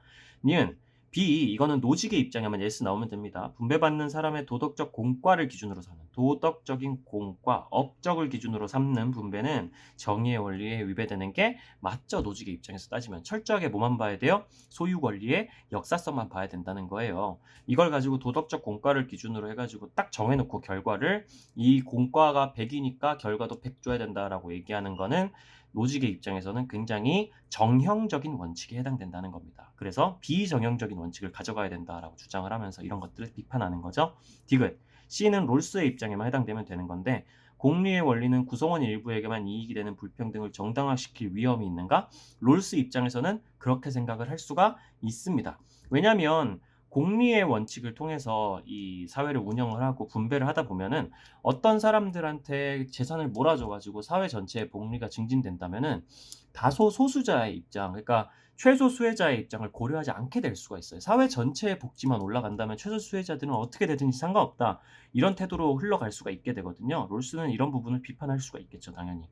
니은 B 이거는 노직의 입장에만 yes 나오면 됩니다. 분배받는 사람의 도덕적 공과를 기준으로 삼는 도덕적인 공과, 업적을 기준으로 삼는 분배는 정의의 원리에 위배되는 게 맞죠. 노직의 입장에서 따지면 철저하게 뭐만 봐야 돼요? 소유 권리의 역사성만 봐야 된다는 거예요. 이걸 가지고 도덕적 공과를 기준으로 해가지고 딱 정해놓고 결과를 이 공과가 100이니까 결과도 100 줘야 된다라고 얘기하는 거는 노직의 입장에서는 굉장히 정형적인 원칙에 해당된다는 겁니다. 그래서 비정형적인 원칙을 가져가야 된다라고 주장을 하면서 이런 것들을 비판하는 거죠. 디귿. C는 롤스의 입장에만 해당되면 되는 건데 공리의 원리는 구성원 일부에게만 이익이 되는 불평등을 정당화시킬 위험이 있는가? 롤스 입장에서는 그렇게 생각을 할 수가 있습니다. 왜냐하면 공리의 원칙을 통해서 이 사회를 운영을 하고 분배를 하다 보면은 어떤 사람들한테 재산을 몰아줘가지고 사회 전체의 복리가 증진된다면은 다소 소수자의 입장, 그러니까 최소 수혜자의 입장을 고려하지 않게 될 수가 있어요. 사회 전체의 복지만 올라간다면 최소 수혜자들은 어떻게 되든지 상관없다. 이런 태도로 흘러갈 수가 있게 되거든요. 롤스는 이런 부분을 비판할 수가 있겠죠, 당연히.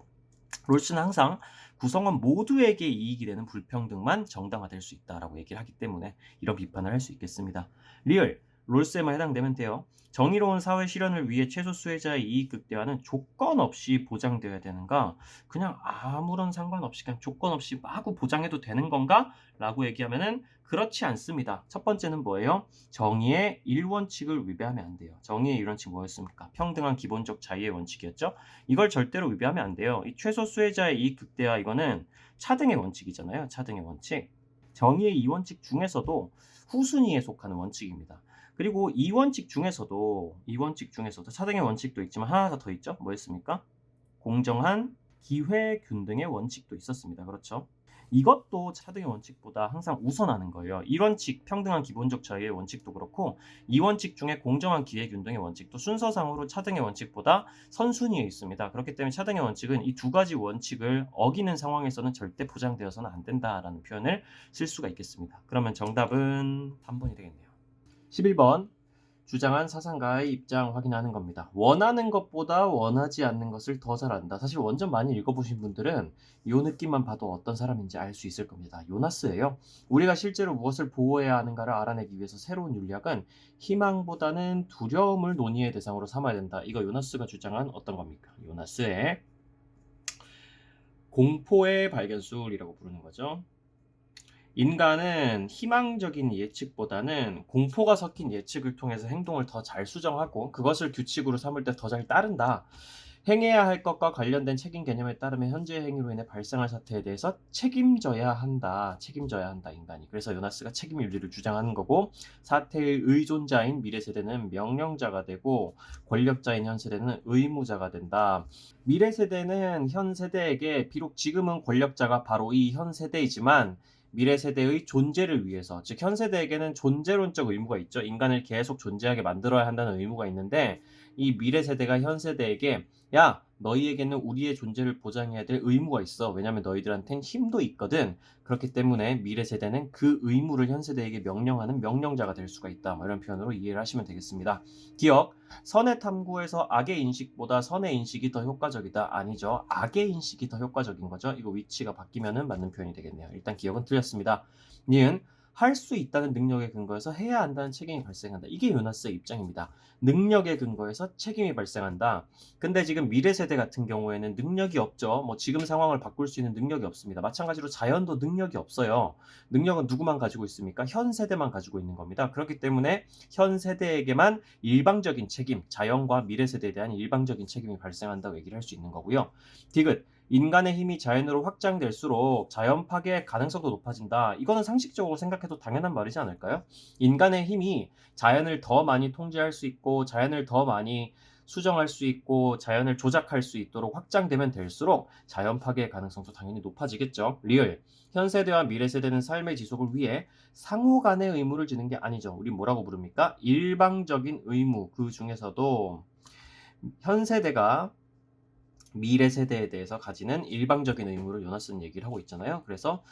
롤스는 항상 구성원 모두에게 이익이 되는 불평등만 정당화될 수 있다라고 얘기를 하기 때문에 이런 비판을 할 수 있겠습니다. 리얼, 롤스에만 해당되면 돼요. 정의로운 사회 실현을 위해 최소 수혜자의 이익 극대화는 조건 없이 보장되어야 되는가? 그냥 아무런 상관없이 그냥 조건 없이 마구 보장해도 되는 건가? 라고 얘기하면은 그렇지 않습니다. 첫 번째는 뭐예요? 정의의 1원칙을 위배하면 안 돼요. 정의의 1원칙 뭐였습니까? 평등한 기본적 자유의 원칙이었죠? 이걸 절대로 위배하면 안 돼요. 이 최소 수혜자의 이익 극대화 이거는 차등의 원칙이잖아요. 차등의 원칙. 정의의 2원칙 중에서도 후순위에 속하는 원칙입니다. 그리고 이 원칙 중에서도 차등의 원칙도 있지만 하나가 더 있죠. 뭐였습니까? 공정한 기회 균등의 원칙도 있었습니다. 그렇죠? 이것도 차등의 원칙보다 항상 우선하는 거예요. 1원칙 평등한 기본적 자유의 원칙도 그렇고 2원칙 중에 공정한 기회 균등의 원칙도 순서상으로 차등의 원칙보다 선순위에 있습니다. 그렇기 때문에 차등의 원칙은 이 두 가지 원칙을 어기는 상황에서는 절대 보장되어서는 안 된다라는 표현을 쓸 수가 있겠습니다. 그러면 정답은 3번이 되겠네요. 11번 주장한 사상가의 입장 확인하는 겁니다. 원하는 것보다 원하지 않는 것을 더 잘한다. 사실 원전 많이 읽어보신 분들은 이 느낌만 봐도 어떤 사람인지 알 수 있을 겁니다. 요나스예요. 우리가 실제로 무엇을 보호해야 하는가를 알아내기 위해서 새로운 윤리학은 희망보다는 두려움을 논의의 대상으로 삼아야 된다. 이거 요나스가 주장한 어떤 겁니까? 요나스의 공포의 발견술이라고 부르는 거죠. 인간은 희망적인 예측보다는 공포가 섞인 예측을 통해서 행동을 더 잘 수정하고 그것을 규칙으로 삼을 때 더 잘 따른다. 행해야 할 것과 관련된 책임 개념에 따르면 현재의 행위로 인해 발생할 사태에 대해서 책임져야 한다. 책임져야 한다, 인간이. 그래서 요나스가 책임 윤리를 주장하는 거고 사태의 의존자인 미래 세대는 명령자가 되고 권력자인 현 세대는 의무자가 된다. 미래 세대는 현 세대에게 비록 지금은 권력자가 바로 이 현 세대이지만 미래 세대의 존재를 위해서, 즉 현 세대에게는 존재론적 의무가 있죠. 인간을 계속 존재하게 만들어야 한다는 의무가 있는데 이 미래 세대가 현 세대에게 야, 너희에게는 우리의 존재를 보장해야 될 의무가 있어. 왜냐하면 너희들한텐 힘도 있거든. 그렇기 때문에 미래 세대는 그 의무를 현 세대에게 명령하는 명령자가 될 수가 있다. 뭐 이런 표현으로 이해를 하시면 되겠습니다. 기억, 선의 탐구에서 악의 인식보다 선의 인식이 더 효과적이다. 아니죠. 악의 인식이 더 효과적인 거죠. 이거 위치가 바뀌면은 맞는 표현이 되겠네요. 일단 기억은 틀렸습니다. 니은 할 수 있다는 능력에 근거해서 해야 한다는 책임이 발생한다. 이게 요나스의 입장입니다. 능력에 근거해서 책임이 발생한다. 근데 지금 미래 세대 같은 경우에는 능력이 없죠. 뭐 지금 상황을 바꿀 수 있는 능력이 없습니다. 마찬가지로 자연도 능력이 없어요. 능력은 누구만 가지고 있습니까? 현 세대만 가지고 있는 겁니다. 그렇기 때문에 현 세대에게만 일방적인 책임, 자연과 미래 세대에 대한 일방적인 책임이 발생한다고 얘기를 할 수 있는 거고요. 디귿, 인간의 힘이 자연으로 확장될수록 자연 파괴의 가능성도 높아진다. 이거는 상식적으로 생각해도 당연한 말이지 않을까요? 인간의 힘이 자연을 더 많이 통제할 수 있고 자연을 더 많이 수정할 수 있고 자연을 조작할 수 있도록 확장되면 될수록 자연 파괴의 가능성도 당연히 높아지겠죠. 리얼. 현 세대와 미래 세대는 삶의 지속을 위해 상호 간의 의무를 지는 게 아니죠. 우리 뭐라고 부릅니까? 일방적인 의무. 그 중에서도 현 세대가 미래 세대에 대해서 가지는 일방적인 의무를 요나스는 얘기를 하고 있잖아요. 그래서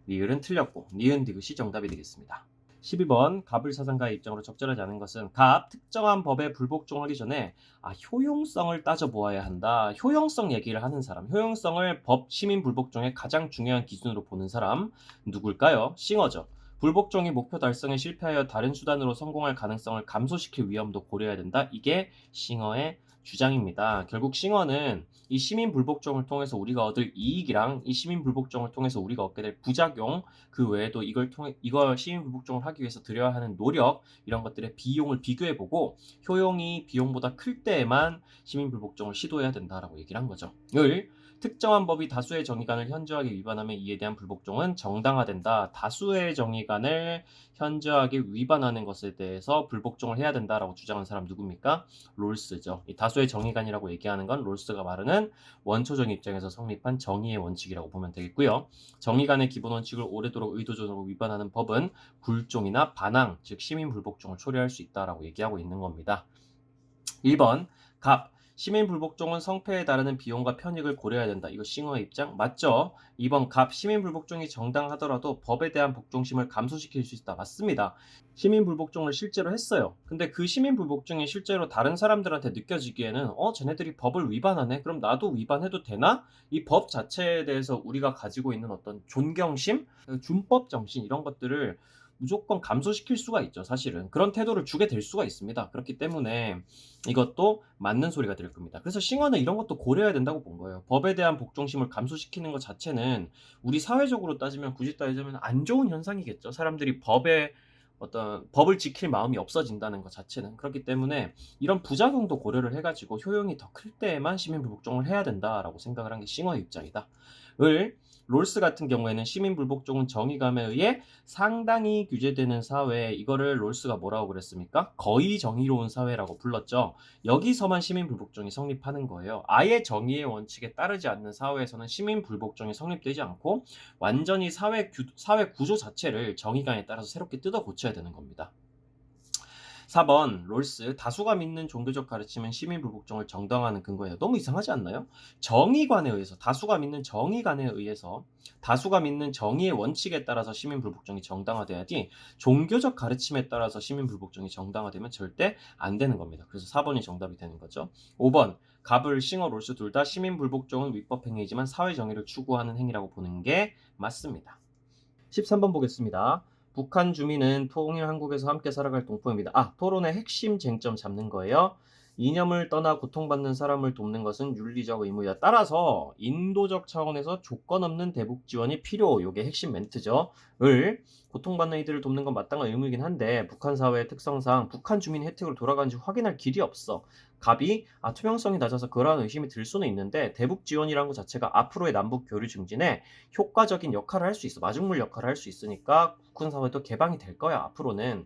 리을은 틀렸고 니은 디귿이 정답이 되겠습니다. 12번 갑을 사상가의 입장으로 적절하지 않은 것은 갑 특정한 법에 불복종하기 전에 효용성을 따져보아야 한다. 효용성 얘기를 하는 사람, 효용성을 법 시민 불복종의 가장 중요한 기준으로 보는 사람 누굴까요? 싱어죠. 불복종이 목표 달성에 실패하여 다른 수단으로 성공할 가능성을 감소시킬 위험도 고려해야 된다. 이게 싱어의 주장입니다. 결국 싱어는 이 시민 불복종을 통해서 우리가 얻을 이익이랑 이 시민 불복종을 통해서 우리가 얻게 될 부작용, 그 외에도 이걸 시민 불복종을 하기 위해서 들여야 하는 노력, 이런 것들의 비용을 비교해보고 효용이 비용보다 클 때에만 시민 불복종을 시도해야 된다라고 얘기를 한 거죠. 을 특정한 법이 다수의 정의관을 현저하게 위반하면 이에 대한 불복종은 정당화된다. 다수의 정의관을 현저하게 위반하는 것에 대해서 불복종을 해야 된다라고 주장한 사람 누굽니까? 롤스죠. 이 다수의 정의관이라고 얘기하는 건 롤스가 말하는 원초적 입장에서 성립한 정의의 원칙이라고 보면 되겠고요. 정의관의 기본 원칙을 오래도록 의도적으로 위반하는 법은 굴종이나 반항, 즉 시민 불복종을 초래할 수 있다라고 얘기하고 있는 겁니다. 1번 갑 시민 불복종은 성패에 따르는 비용과 편익을 고려해야 된다. 이거 싱어의 입장 맞죠? 2번 갑 시민 불복종이 정당하더라도 법에 대한 복종심을 감소시킬 수 있다. 맞습니다. 시민 불복종을 실제로 했어요. 근데 그 시민 불복종이 실제로 다른 사람들한테 느껴지기에는 쟤네들이 법을 위반하네? 그럼 나도 위반해도 되나? 이 법 자체에 대해서 우리가 가지고 있는 어떤 존경심, 준법 정신 이런 것들을 무조건 감소시킬 수가 있죠. 사실은 그런 태도를 주게 될 수가 있습니다. 그렇기 때문에 이것도 맞는 소리가 될 겁니다. 그래서 싱어는 이런 것도 고려해야 된다고 본 거예요. 법에 대한 복종심을 감소시키는 것 자체는 우리 사회적으로 따지면 굳이 따지면 안 좋은 현상이겠죠. 사람들이 어떤 법을 지킬 마음이 없어진다는 것 자체는. 그렇기 때문에 이런 부작용도 고려를 해가지고 효용이 더 클 때에만 시민 불복종을 해야 된다라고 생각을 한 게 싱어의 입장이다. 롤스 같은 경우에는 시민 불복종은 정의감에 의해 상당히 규제되는 사회, 이거를 롤스가 뭐라고 그랬습니까? 거의 정의로운 사회라고 불렀죠. 여기서만 시민 불복종이 성립하는 거예요. 아예 정의의 원칙에 따르지 않는 사회에서는 시민 불복종이 성립되지 않고 완전히 사회 구조 자체를 정의감에 따라서 새롭게 뜯어 고쳐야 되는 겁니다. 4번 롤스 다수가 믿는 종교적 가르침은 시민 불복종을 정당화하는 근거예요. 너무 이상하지 않나요? 정의관에 의해서 다수가 믿는 정의관에 의해서 다수가 믿는 정의의 원칙에 따라서 시민 불복종이 정당화돼야지 종교적 가르침에 따라서 시민 불복종이 정당화되면 절대 안 되는 겁니다. 그래서 4번이 정답이 되는 거죠. 5번 갑을 싱어 롤스 둘 다 시민 불복종은 위법 행위이지만 사회 정의를 추구하는 행위라고 보는 게 맞습니다. 13번 보겠습니다. 북한 주민은 통일 한국에서 함께 살아갈 동포입니다. 토론의 핵심 쟁점 잡는 거예요. 이념을 떠나 고통받는 사람을 돕는 것은 윤리적 의무이다. 따라서 인도적 차원에서 조건 없는 대북 지원이 필요. 요게 핵심 멘트죠. 고통받는 이들을 돕는 건 마땅한 의무이긴 한데 북한 사회의 특성상 북한 주민 혜택으로 돌아가는지 확인할 길이 없어. 갑이 투명성이 낮아서 그러한 의심이 들 수는 있는데 대북 지원이라는 것 자체가 앞으로의 남북 교류 증진에 효과적인 역할을 할 수 있어. 마중물 역할을 할 수 있으니까 북한 사회도 개방이 될 거야. 앞으로는.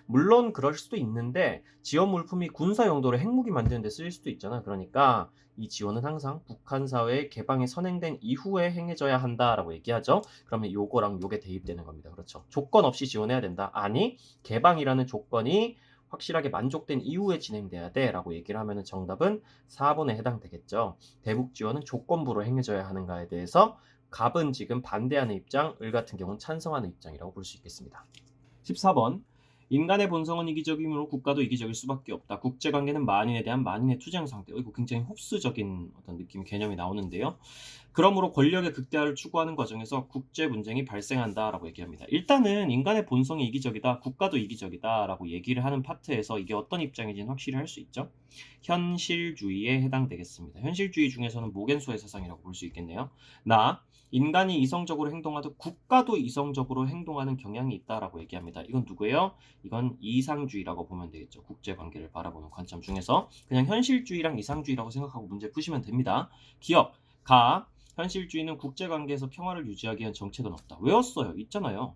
물론 그럴 수도 있는데 지원 물품이 군사 용도로 핵무기 만드는 데 쓰일 수도 있잖아. 그러니까 이 지원은 항상 북한 사회의 개방이 선행된 이후에 행해져야 한다라고 얘기하죠. 그러면 요거랑 요게 대입되는 겁니다. 그렇죠. 조건 없이 지원해야 된다. 아니, 개방이라는 조건이 확실하게 만족된 이후에 진행돼야 돼 라고 얘기를 하면 정답은 4번에 해당되겠죠. 대북 지원은 조건부로 행해져야 하는가에 대해서 갑은 지금 반대하는 입장, 을 같은 경우는 찬성하는 입장이라고 볼 수 있겠습니다. 14번 인간의 본성은 이기적이므로 국가도 이기적일 수밖에 없다. 국제관계는 만인에 대한 만인의 투쟁 상태. 이거 굉장히 흡수적인 어떤 느낌, 개념이 나오는데요. 그러므로 권력의 극대화를 추구하는 과정에서 국제 분쟁이 발생한다라고 얘기합니다. 일단은 인간의 본성이 이기적이다, 국가도 이기적이다라고 얘기를 하는 파트에서 이게 어떤 입장인지는 확실히 할 수 있죠. 현실주의에 해당되겠습니다. 현실주의 중에서는 모겐소의 사상이라고 볼 수 있겠네요. 인간이 이성적으로 행동하듯 국가도 이성적으로 행동하는 경향이 있다라고 얘기합니다. 이건 누구예요? 이건 이상주의라고 보면 되겠죠. 국제관계를 바라보는 관점 중에서 그냥 현실주의랑 이상주의라고 생각하고 문제 푸시면 됩니다. 기억, 현실주의는 국제관계에서 평화를 유지하기 위한 정책은 없다. 외웠어요. 있잖아요.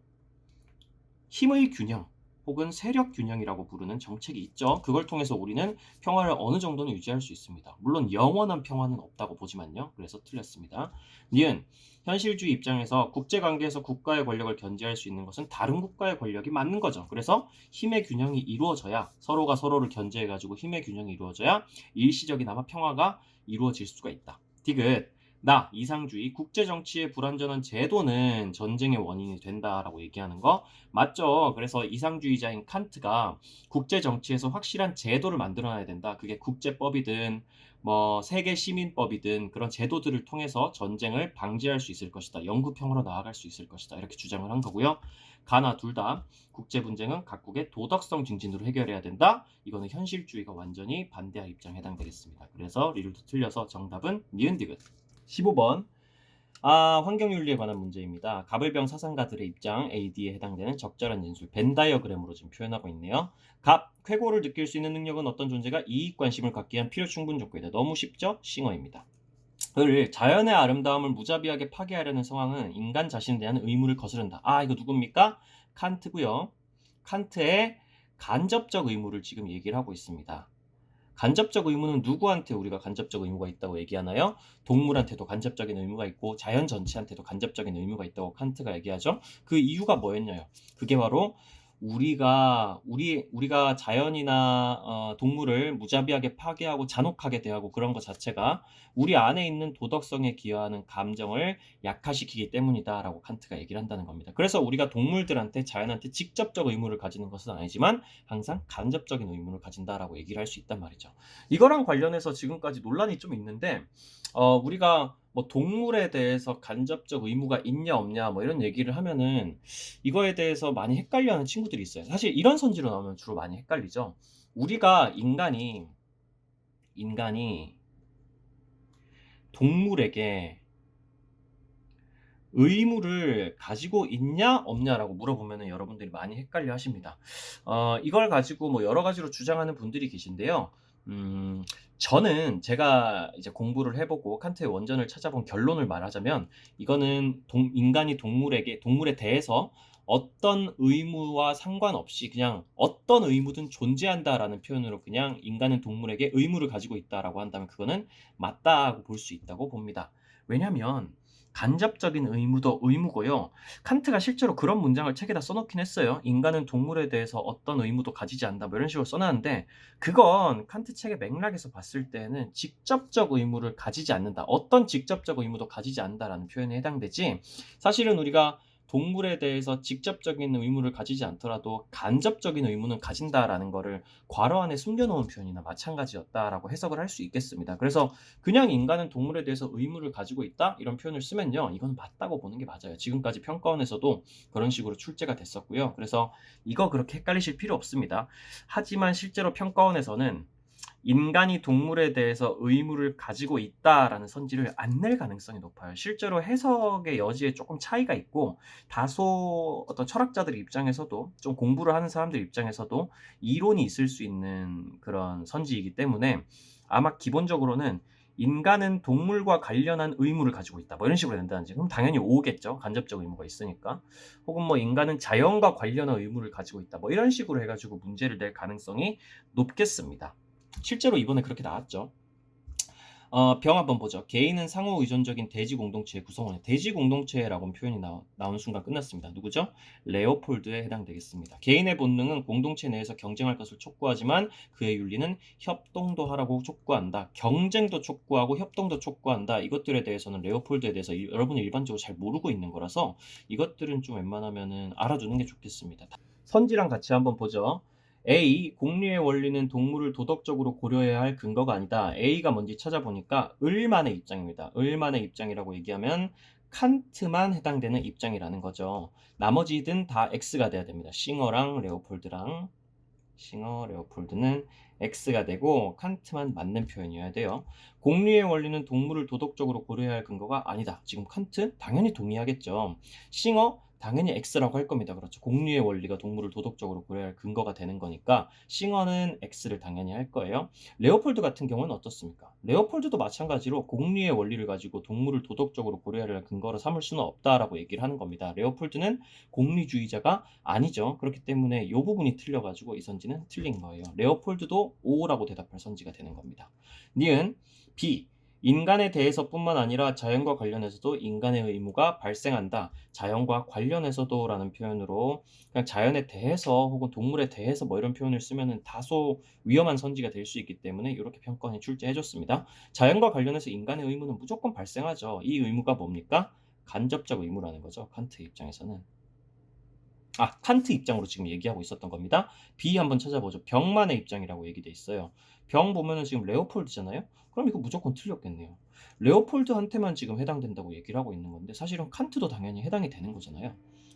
힘의 균형 혹은 세력 균형이라고 부르는 정책이 있죠. 그걸 통해서 우리는 평화를 어느 정도는 유지할 수 있습니다. 물론 영원한 평화는 없다고 보지만요. 그래서 틀렸습니다. 니은 현실주의 입장에서 국제관계에서 국가의 권력을 견제할 수 있는 것은 다른 국가의 권력이 맞는 거죠. 그래서 힘의 균형이 이루어져야 서로가 서로를 견제해가지고 힘의 균형이 이루어져야 일시적이나마 평화가 이루어질 수가 있다. 디귿 이상주의 국제정치의 불완전한 제도는 전쟁의 원인이 된다라고 얘기하는 거 맞죠? 그래서 이상주의자인 칸트가 국제정치에서 확실한 제도를 만들어놔야 된다. 그게 국제법이든 세계 시민법이든 그런 제도들을 통해서 전쟁을 방지할 수 있을 것이다. 영구평으로 나아갈 수 있을 것이다. 이렇게 주장을 한 거고요. 가나 둘 다 국제 분쟁은 각국의 도덕성 증진으로 해결해야 된다. 이거는 현실주의가 완전히 반대할 입장에 해당되겠습니다. 그래서 리을도 틀려서 정답은 니은 디귿. 15번 환경윤리에 관한 문제입니다. 가불병 사상가들의 입장 AD에 해당되는 적절한 진술 벤 다이어그램으로 지금 표현하고 있네요. 쾌고를 느낄 수 있는 능력은 어떤 존재가 이익관심을 갖기 위한 필요 충분 조건이다. 너무 쉽죠? 싱어입니다. 자연의 아름다움을 무자비하게 파괴하려는 상황은 인간 자신에 대한 의무를 거스른다. 이거 누굽니까? 칸트고요. 칸트의 간접적 의무를 지금 얘기를 하고 있습니다. 간접적 의무는 누구한테 우리가 간접적 의무가 있다고 얘기하나요? 동물한테도 간접적인 의무가 있고 자연 전체한테도 간접적인 의무가 있다고 칸트가 얘기하죠. 그 이유가 뭐였냐요? 그게 바로 우리가 자연이나 동물을 무자비하게 파괴하고 잔혹하게 대하고 그런 것 자체가 우리 안에 있는 도덕성에 기여하는 감정을 약화시키기 때문이다라고 칸트가 얘기를 한다는 겁니다. 그래서 우리가 동물들한테 자연한테 직접적 의무를 가지는 것은 아니지만 항상 간접적인 의무를 가진다라고 얘기를 할 수 있단 말이죠. 이거랑 관련해서 지금까지 논란이 좀 있는데 우리가 뭐 동물에 대해서 간접적 의무가 있냐 없냐 뭐 이런 얘기를 하면은 이거에 대해서 많이 헷갈려하는 친구들이 있어요. 사실 이런 선지로 나오면 주로 많이 헷갈리죠. 우리가 인간이 동물에게 의무를 가지고 있냐 없냐라고 물어보면은 여러분들이 많이 헷갈려 하십니다. 이걸 가지고 뭐 여러 가지로 주장하는 분들이 계신데요. 음 저는 제가 이제 공부를 해 보고 칸트의 원전을 찾아본 결론을 말하자면 이거는 인간이 동물에 대해서 어떤 의무와 상관없이 그냥 "어떤 의무든 존재한다."라는 표현으로 그냥 "인간은 동물에게 의무를 가지고 있다."라고 한다면 그거는 맞다고 볼 수 있다고 봅니다. 왜냐면 간접적인 의무도 의무고요. 칸트가 실제로 그런 문장을 책에다 써 놓긴 했어요. "인간은 동물에 대해서 어떤 의무도 가지지 않는다." 뭐 이런 식으로 써 놨는데 그건 칸트 책의 맥락에서 봤을 때는 "직접적 의무를 가지지 않는다. 어떤 직접적 의무도 가지지 않는다."라는 표현에 해당되지 사실은 우리가 동물에 대해서 직접적인 의무를 가지지 않더라도 간접적인 의무는 가진다라는 거를 괄호 안에 숨겨 놓은 표현이나 마찬가지였다라고 해석을 할 수 있겠습니다. 그래서 그냥 인간은 동물에 대해서 의무를 가지고 있다 이런 표현을 쓰면요. 이건 맞다고 보는 게 맞아요. 지금까지 평가원에서도 그런 식으로 출제가 됐었고요. 그래서 이거 그렇게 헷갈리실 필요 없습니다. 하지만 실제로 평가원에서는 인간이 동물에 대해서 의무를 가지고 있다라는 선지를 안 낼 가능성이 높아요. 실제로 해석의 여지에 조금 차이가 있고 다소 어떤 철학자들 입장에서도 좀 공부를 하는 사람들 입장에서도 이론이 있을 수 있는 그런 선지이기 때문에 아마 기본적으로는 "인간은 동물과 관련한 의무를 가지고 있다." 뭐 이런 식으로 된다든지 그럼 당연히 O겠죠. 간접적 의무가 있으니까. 혹은 뭐 "인간은 자연과 관련한 의무를 가지고 있다." 뭐 이런 식으로 해 가지고 문제를 낼 가능성이 높겠습니다. 실제로 이번에 그렇게 나왔죠. 병 한번 보죠. 개인은 상호 의존적인 대지 공동체의 구성원이에요. 대지 공동체라고 표현이 나오는 순간 끝났습니다. 누구죠? 레오폴드에 해당되겠습니다. 개인의 본능은 공동체 내에서 경쟁할 것을 촉구하지만 그의 윤리는 협동도 하라고 촉구한다. 경쟁도 촉구하고 협동도 촉구한다. 이것들에 대해서는 레오폴드에 대해서 여러분이 일반적으로 잘 모르고 있는 거라서 이것들은 좀 웬만하면은 알아두는 게 좋겠습니다. 선지랑 같이 한번 보죠. A. 공리의 원리는 동물을 도덕적으로 고려해야 할 근거가 아니다. A가 뭔지 찾아보니까 을만의 입장입니다. 을만의 입장이라고 얘기하면 칸트만 해당되는 입장이라는 거죠. 나머지든 다 X가 돼야 됩니다. 싱어, 레오폴드는 X가 되고 칸트만 맞는 표현이어야 돼요. 공리의 원리는 동물을 도덕적으로 고려해야 할 근거가 아니다. 지금 칸트 당연히 동의하겠죠. 싱어 당연히 X라고 할 겁니다. 그렇죠. 공리의 원리가 동물을 도덕적으로 고려해야 할 근거가 되는 거니까 싱어는 X를 당연히 할 거예요. 레오폴드 같은 경우는 어떻습니까? 레오폴드도 마찬가지로 공리의 원리를 가지고 동물을 도덕적으로 고려해야 할 근거로 삼을 수는 없다라고 얘기를 하는 겁니다. 레오폴드는 공리주의자가 아니죠. 그렇기 때문에 이 부분이 틀려가지고 이 선지는 틀린 거예요. 레오폴드도 O라고 대답할 선지가 되는 겁니다. 니은 B. 인간에 대해서뿐만 아니라 자연과 관련해서도 인간의 의무가 발생한다. 자연과 관련해서도 라는 표현으로 그냥 자연에 대해서 혹은 동물에 대해서 뭐 이런 표현을 쓰면은 다소 위험한 선지가 될 수 있기 때문에 이렇게 평가원이 출제해 줬습니다. 자연과 관련해서 인간의 의무는 무조건 발생하죠. 이 의무가 뭡니까? 간접적 의무라는 거죠. 칸트 입장에서는. 칸트 입장으로 지금 얘기하고 있었던 겁니다. B 한번 찾아보죠. 병만의 입장이라고 얘기돼 있어요. 병 보면은 지금 레오폴드잖아요. 그럼 이거 무조건 틀렸겠네요. 레오폴드한테만 지금 해당된다고 얘기를 하고 있는 건데 사실은 칸트도 당연히 해당이 되는 거잖아요.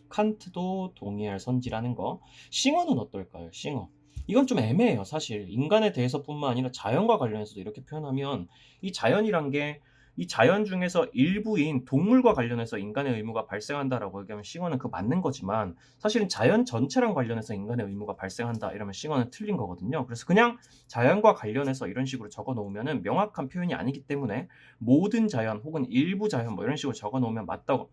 칸트도 동의할 선지라는 거. 싱어는 어떨까요? 싱어. 이건 좀 애매해요, 사실. 인간에 대해서뿐만 아니라 자연과 관련해서도 이렇게 표현하면 이 자연이란 게 이 자연 중에서 일부인 동물과 관련해서 인간의 의무가 발생한다라고 얘기하면 싱어는 그 맞는 거지만 사실은 자연 전체랑 관련해서 인간의 의무가 발생한다 이러면 싱어는 틀린 거거든요. 그래서 그냥 자연과 관련해서 이런 식으로 적어 놓으면은 명확한 표현이 아니기 때문에 모든 자연 혹은 일부 자연 뭐 이런 식으로 적어 놓으면 맞다고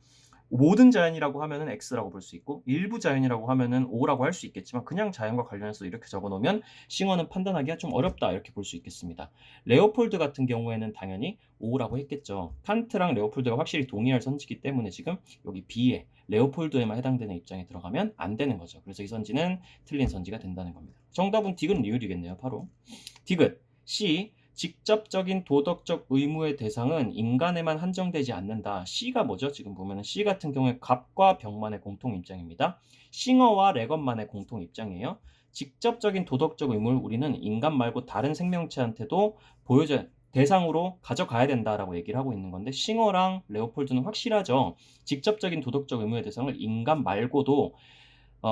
모든 자연이라고 하면은 X라고 볼 수 있고 일부 자연이라고 하면은 O라고 할 수 있겠지만 그냥 자연과 관련해서 이렇게 적어 놓으면 싱어는 판단하기가 좀 어렵다 이렇게 볼 수 있겠습니다. 레오폴드 같은 경우에는 당연히 O라고 했겠죠. 칸트랑 레오폴드가 확실히 동의할 선지기 때문에 지금 여기 B에 레오폴드에만 해당되는 입장에 들어가면 안 되는 거죠. 그래서 이 선지는 틀린 선지가 된다는 겁니다. 정답은 디귿 리을이겠네요. 바로 디귿. C. 직접적인 도덕적 의무의 대상은 인간에만 한정되지 않는다. C가 뭐죠? 지금 보면은 C 같은 경우에 갑과 병만의 공통 입장입니다. 싱어와 레건만의 공통 입장이에요. 직접적인 도덕적 의무를 우리는 인간 말고 다른 생명체한테도 보여줘야 대상으로 가져가야 된다라고 얘기를 하고 있는 건데 싱어랑 레오폴드는 확실하죠. 직접적인 도덕적 의무의 대상을 인간 말고도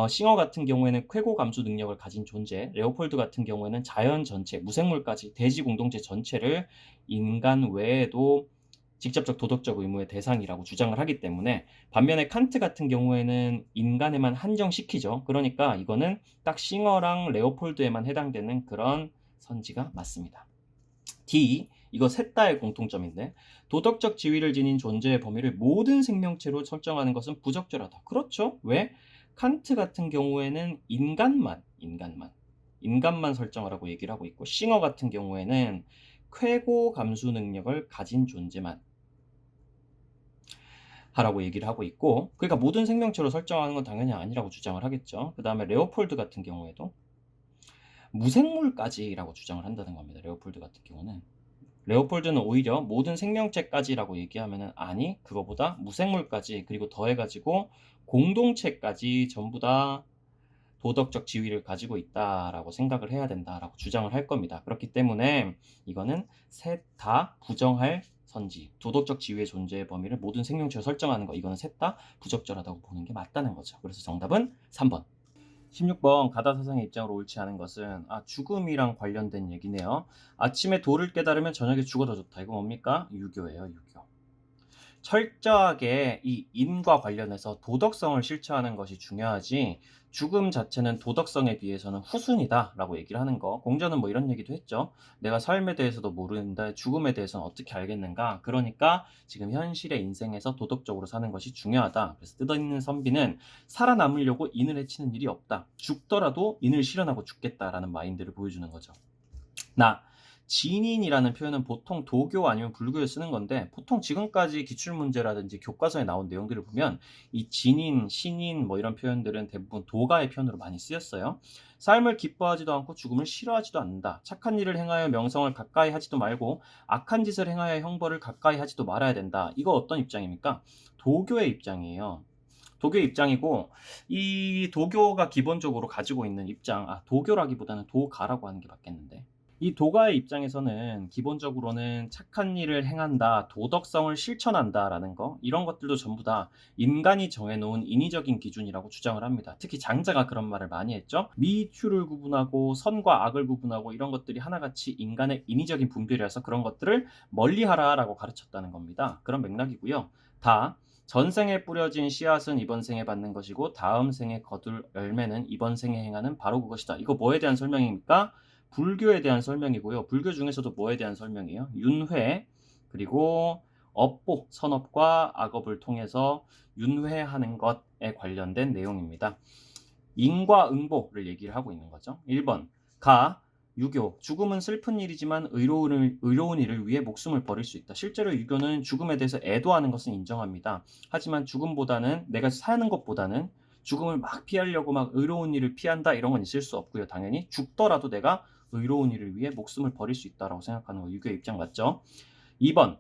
싱어 같은 경우에는 쾌고 감수 능력을 가진 존재, 레오폴드 같은 경우에는 자연 전체, 무생물까지 대지 공동체 전체를 인간 외에도 직접적 도덕적 의무의 대상이라고 주장을 하기 때문에 반면에 칸트 같은 경우에는 인간에만 한정시키죠. 그러니까 이거는 딱 싱어랑 레오폴드에만 해당되는 그런 선지가 맞습니다. D. 이거 셋 다의 공통점인데 도덕적 지위를 지닌 존재의 범위를 모든 생명체로 설정하는 것은 부적절하다. 그렇죠? 왜? 칸트 같은 경우에는 인간만 설정하라고 얘기를 하고 있고 싱어 같은 경우에는 쾌고 감수 능력을 가진 존재만 하라고 얘기를 하고 있고 그러니까 모든 생명체로 설정하는 건 당연히 아니라고 주장을 하겠죠. 그 다음에 레오폴드 같은 경우에도 무생물까지라고 주장을 한다는 겁니다. 레오폴드 같은 경우는 레오폴드는 오히려 모든 생명체까지라고 얘기하면은 아니 그거보다 무생물까지 그리고 더해가지고 공동체까지 전부 다 도덕적 지위를 가지고 있다라고 생각을 해야 된다라고 주장을 할 겁니다. 그렇기 때문에 이거는 셋 다 부정할 선지, 도덕적 지위의 존재의 범위를 모든 생명체로 설정하는 거 이거는 셋 다 부적절하다고 보는 게 맞다는 거죠. 그래서 정답은 3번. 16번 가다 사상의 입장으로 옳지 않은 것은 죽음이랑 관련된 얘기네요. 아침에 도를 깨달으면 저녁에 죽어도 좋다. 이거 뭡니까? 유교예요, 유교. 철저하게 이 인과 관련해서 도덕성을 실천하는 것이 중요하지 죽음 자체는 도덕성에 비해서는 후순이다라고 얘기를 하는 거. 공자는 뭐 이런 얘기도 했죠. 내가 삶에 대해서도 모르는데 죽음에 대해서는 어떻게 알겠는가? 그러니까 지금 현실의 인생에서 도덕적으로 사는 것이 중요하다. 그래서 뜯어있는 선비는 살아남으려고 인을 해치는 일이 없다. 죽더라도 인을 실현하고 죽겠다라는 마인드를 보여주는 거죠. 진인이라는 표현은 보통 도교 아니면 불교에 쓰는 건데 보통 지금까지 기출문제라든지 교과서에 나온 내용들을 보면 이 진인, 신인 뭐 이런 표현들은 대부분 도가의 표현으로 많이 쓰였어요. 삶을 기뻐하지도 않고 죽음을 싫어하지도 않는다. 착한 일을 행하여 명성을 가까이 하지도 말고 악한 짓을 행하여 형벌을 가까이 하지도 말아야 된다. 이거 어떤 입장입니까? 도교의 입장이에요. 도교의 입장이고 이 도교가 기본적으로 가지고 있는 입장, 도교라기보다는 도가라고 하는 게 맞겠는데 이 도가의 입장에서는 기본적으로는 착한 일을 행한다, 도덕성을 실천한다라는 거 이런 것들도 전부 다 인간이 정해놓은 인위적인 기준이라고 주장을 합니다. 특히 장자가 그런 말을 많이 했죠. 미추를 구분하고 선과 악을 구분하고 이런 것들이 하나같이 인간의 인위적인 분별이라서 그런 것들을 멀리하라라고 가르쳤다는 겁니다. 그런 맥락이고요. 다 전생에 뿌려진 씨앗은 이번 생에 받는 것이고 다음 생에 거둘 열매는 이번 생에 행하는 바로 그것이다. 이거 뭐에 대한 설명입니까? 불교에 대한 설명이고요. 불교 중에서도 뭐에 대한 설명이에요? 윤회 그리고 업보, 선업과 악업을 통해서 윤회하는 것에 관련된 내용입니다. 인과 응보를 얘기를 하고 있는 거죠. 1번 유교, 죽음은 슬픈 일이지만 의로운 일을 위해 목숨을 버릴 수 있다. 실제로 유교는 죽음에 대해서 애도하는 것은 인정합니다. 하지만 죽음보다는 내가 사는 것보다는 죽음을 막 피하려고 막 의로운 일을 피한다 이런 건 있을 수 없고요. 당연히 죽더라도 내가 의로운 일을 위해 목숨을 버릴 수 있다라고 생각하는 거 유교의 입장 맞죠? 2번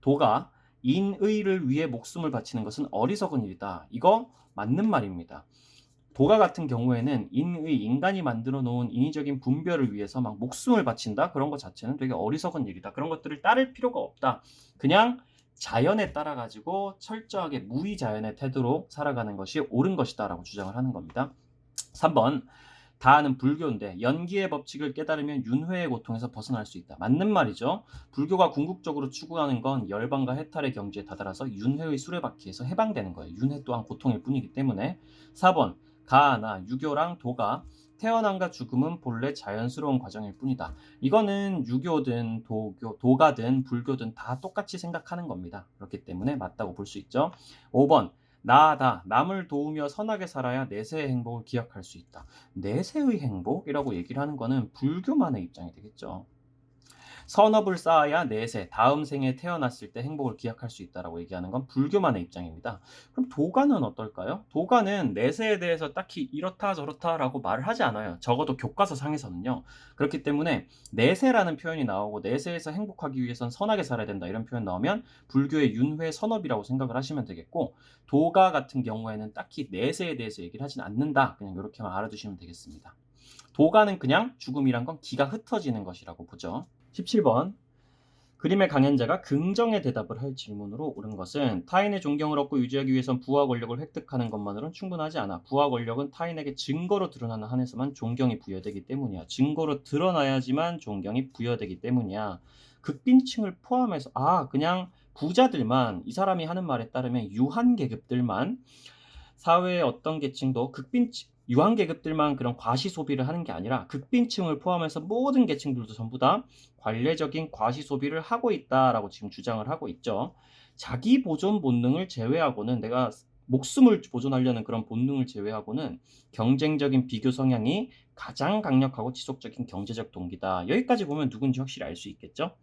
도가 인의를 위해 목숨을 바치는 것은 어리석은 일이다. 이거 맞는 말입니다. 도가 같은 경우에는 인간이 만들어 놓은 인위적인 분별을 위해서 막 목숨을 바친다? 그런 것 자체는 되게 어리석은 일이다. 그런 것들을 따를 필요가 없다. 그냥 자연에 따라가지고 철저하게 무의자연의 태도로 살아가는 것이 옳은 것이다 라고 주장을 하는 겁니다. 3번 다하는 불교인데 연기의 법칙을 깨달으면 윤회의 고통에서 벗어날 수 있다. 맞는 말이죠. 불교가 궁극적으로 추구하는 건 열반과 해탈의 경지에 다다라서 윤회의 수레바퀴에서 해방되는 거예요. 윤회 또한 고통일 뿐이기 때문에 4번 가나 유교랑 도가 태어남과 죽음은 본래 자연스러운 과정일 뿐이다. 이거는 유교든 도가든 불교든 다 똑같이 생각하는 겁니다. 그렇기 때문에 맞다고 볼 수 있죠. 5번 나아다. 남을 도우며 선하게 살아야 내세의 행복을 기약할 수 있다. 내세의 행복이라고 얘기를 하는 거는 불교만의 입장이 되겠죠. 선업을 쌓아야 내세, 다음 생에 태어났을 때 행복을 기약할 수 있다라고 얘기하는 건 불교만의 입장입니다. 그럼 도가는 어떨까요? 도가는 내세에 대해서 딱히 이렇다 저렇다라고 말을 하지 않아요. 적어도 교과서 상에서는요. 그렇기 때문에 내세라는 표현이 나오고 내세에서 행복하기 위해선 선하게 살아야 된다 이런 표현 나오면 불교의 윤회 선업이라고 생각을 하시면 되겠고, 도가 같은 경우에는 딱히 내세에 대해서 얘기를 하진 않는다. 그냥 이렇게만 알아두시면 되겠습니다. 도가는 그냥 죽음이란 건 기가 흩어지는 것이라고 보죠. 17번 그림의 강연자가 긍정의 대답을 할 질문으로 옳은 것은 타인의 존경을 얻고 유지하기 위해선 부와 권력을 획득하는 것만으로는 충분하지 않아. 부와 권력은 타인에게 증거로 드러나는 한에서만 존경이 부여되기 때문이야. 증거로 드러나야지만 존경이 부여되기 때문이야. 극빈층을 포함해서 그냥 부자들만, 이 사람이 하는 말에 따르면 유한 계급들만, 사회의 어떤 계층도 유한 계급들만 그런 과시 소비를 하는 게 아니라 극빈층을 포함해서 모든 계층들도 전부 다 관례적인 과시 소비를 하고 있다라고 지금 주장을 하고 있죠. 자기 보존 본능을 제외하고는, 내가 목숨을 보존하려는 그런 본능을 제외하고는 경쟁적인 비교 성향이 가장 강력하고 지속적인 경제적 동기다. 여기까지 보면 누군지 확실히 알 수 있겠죠?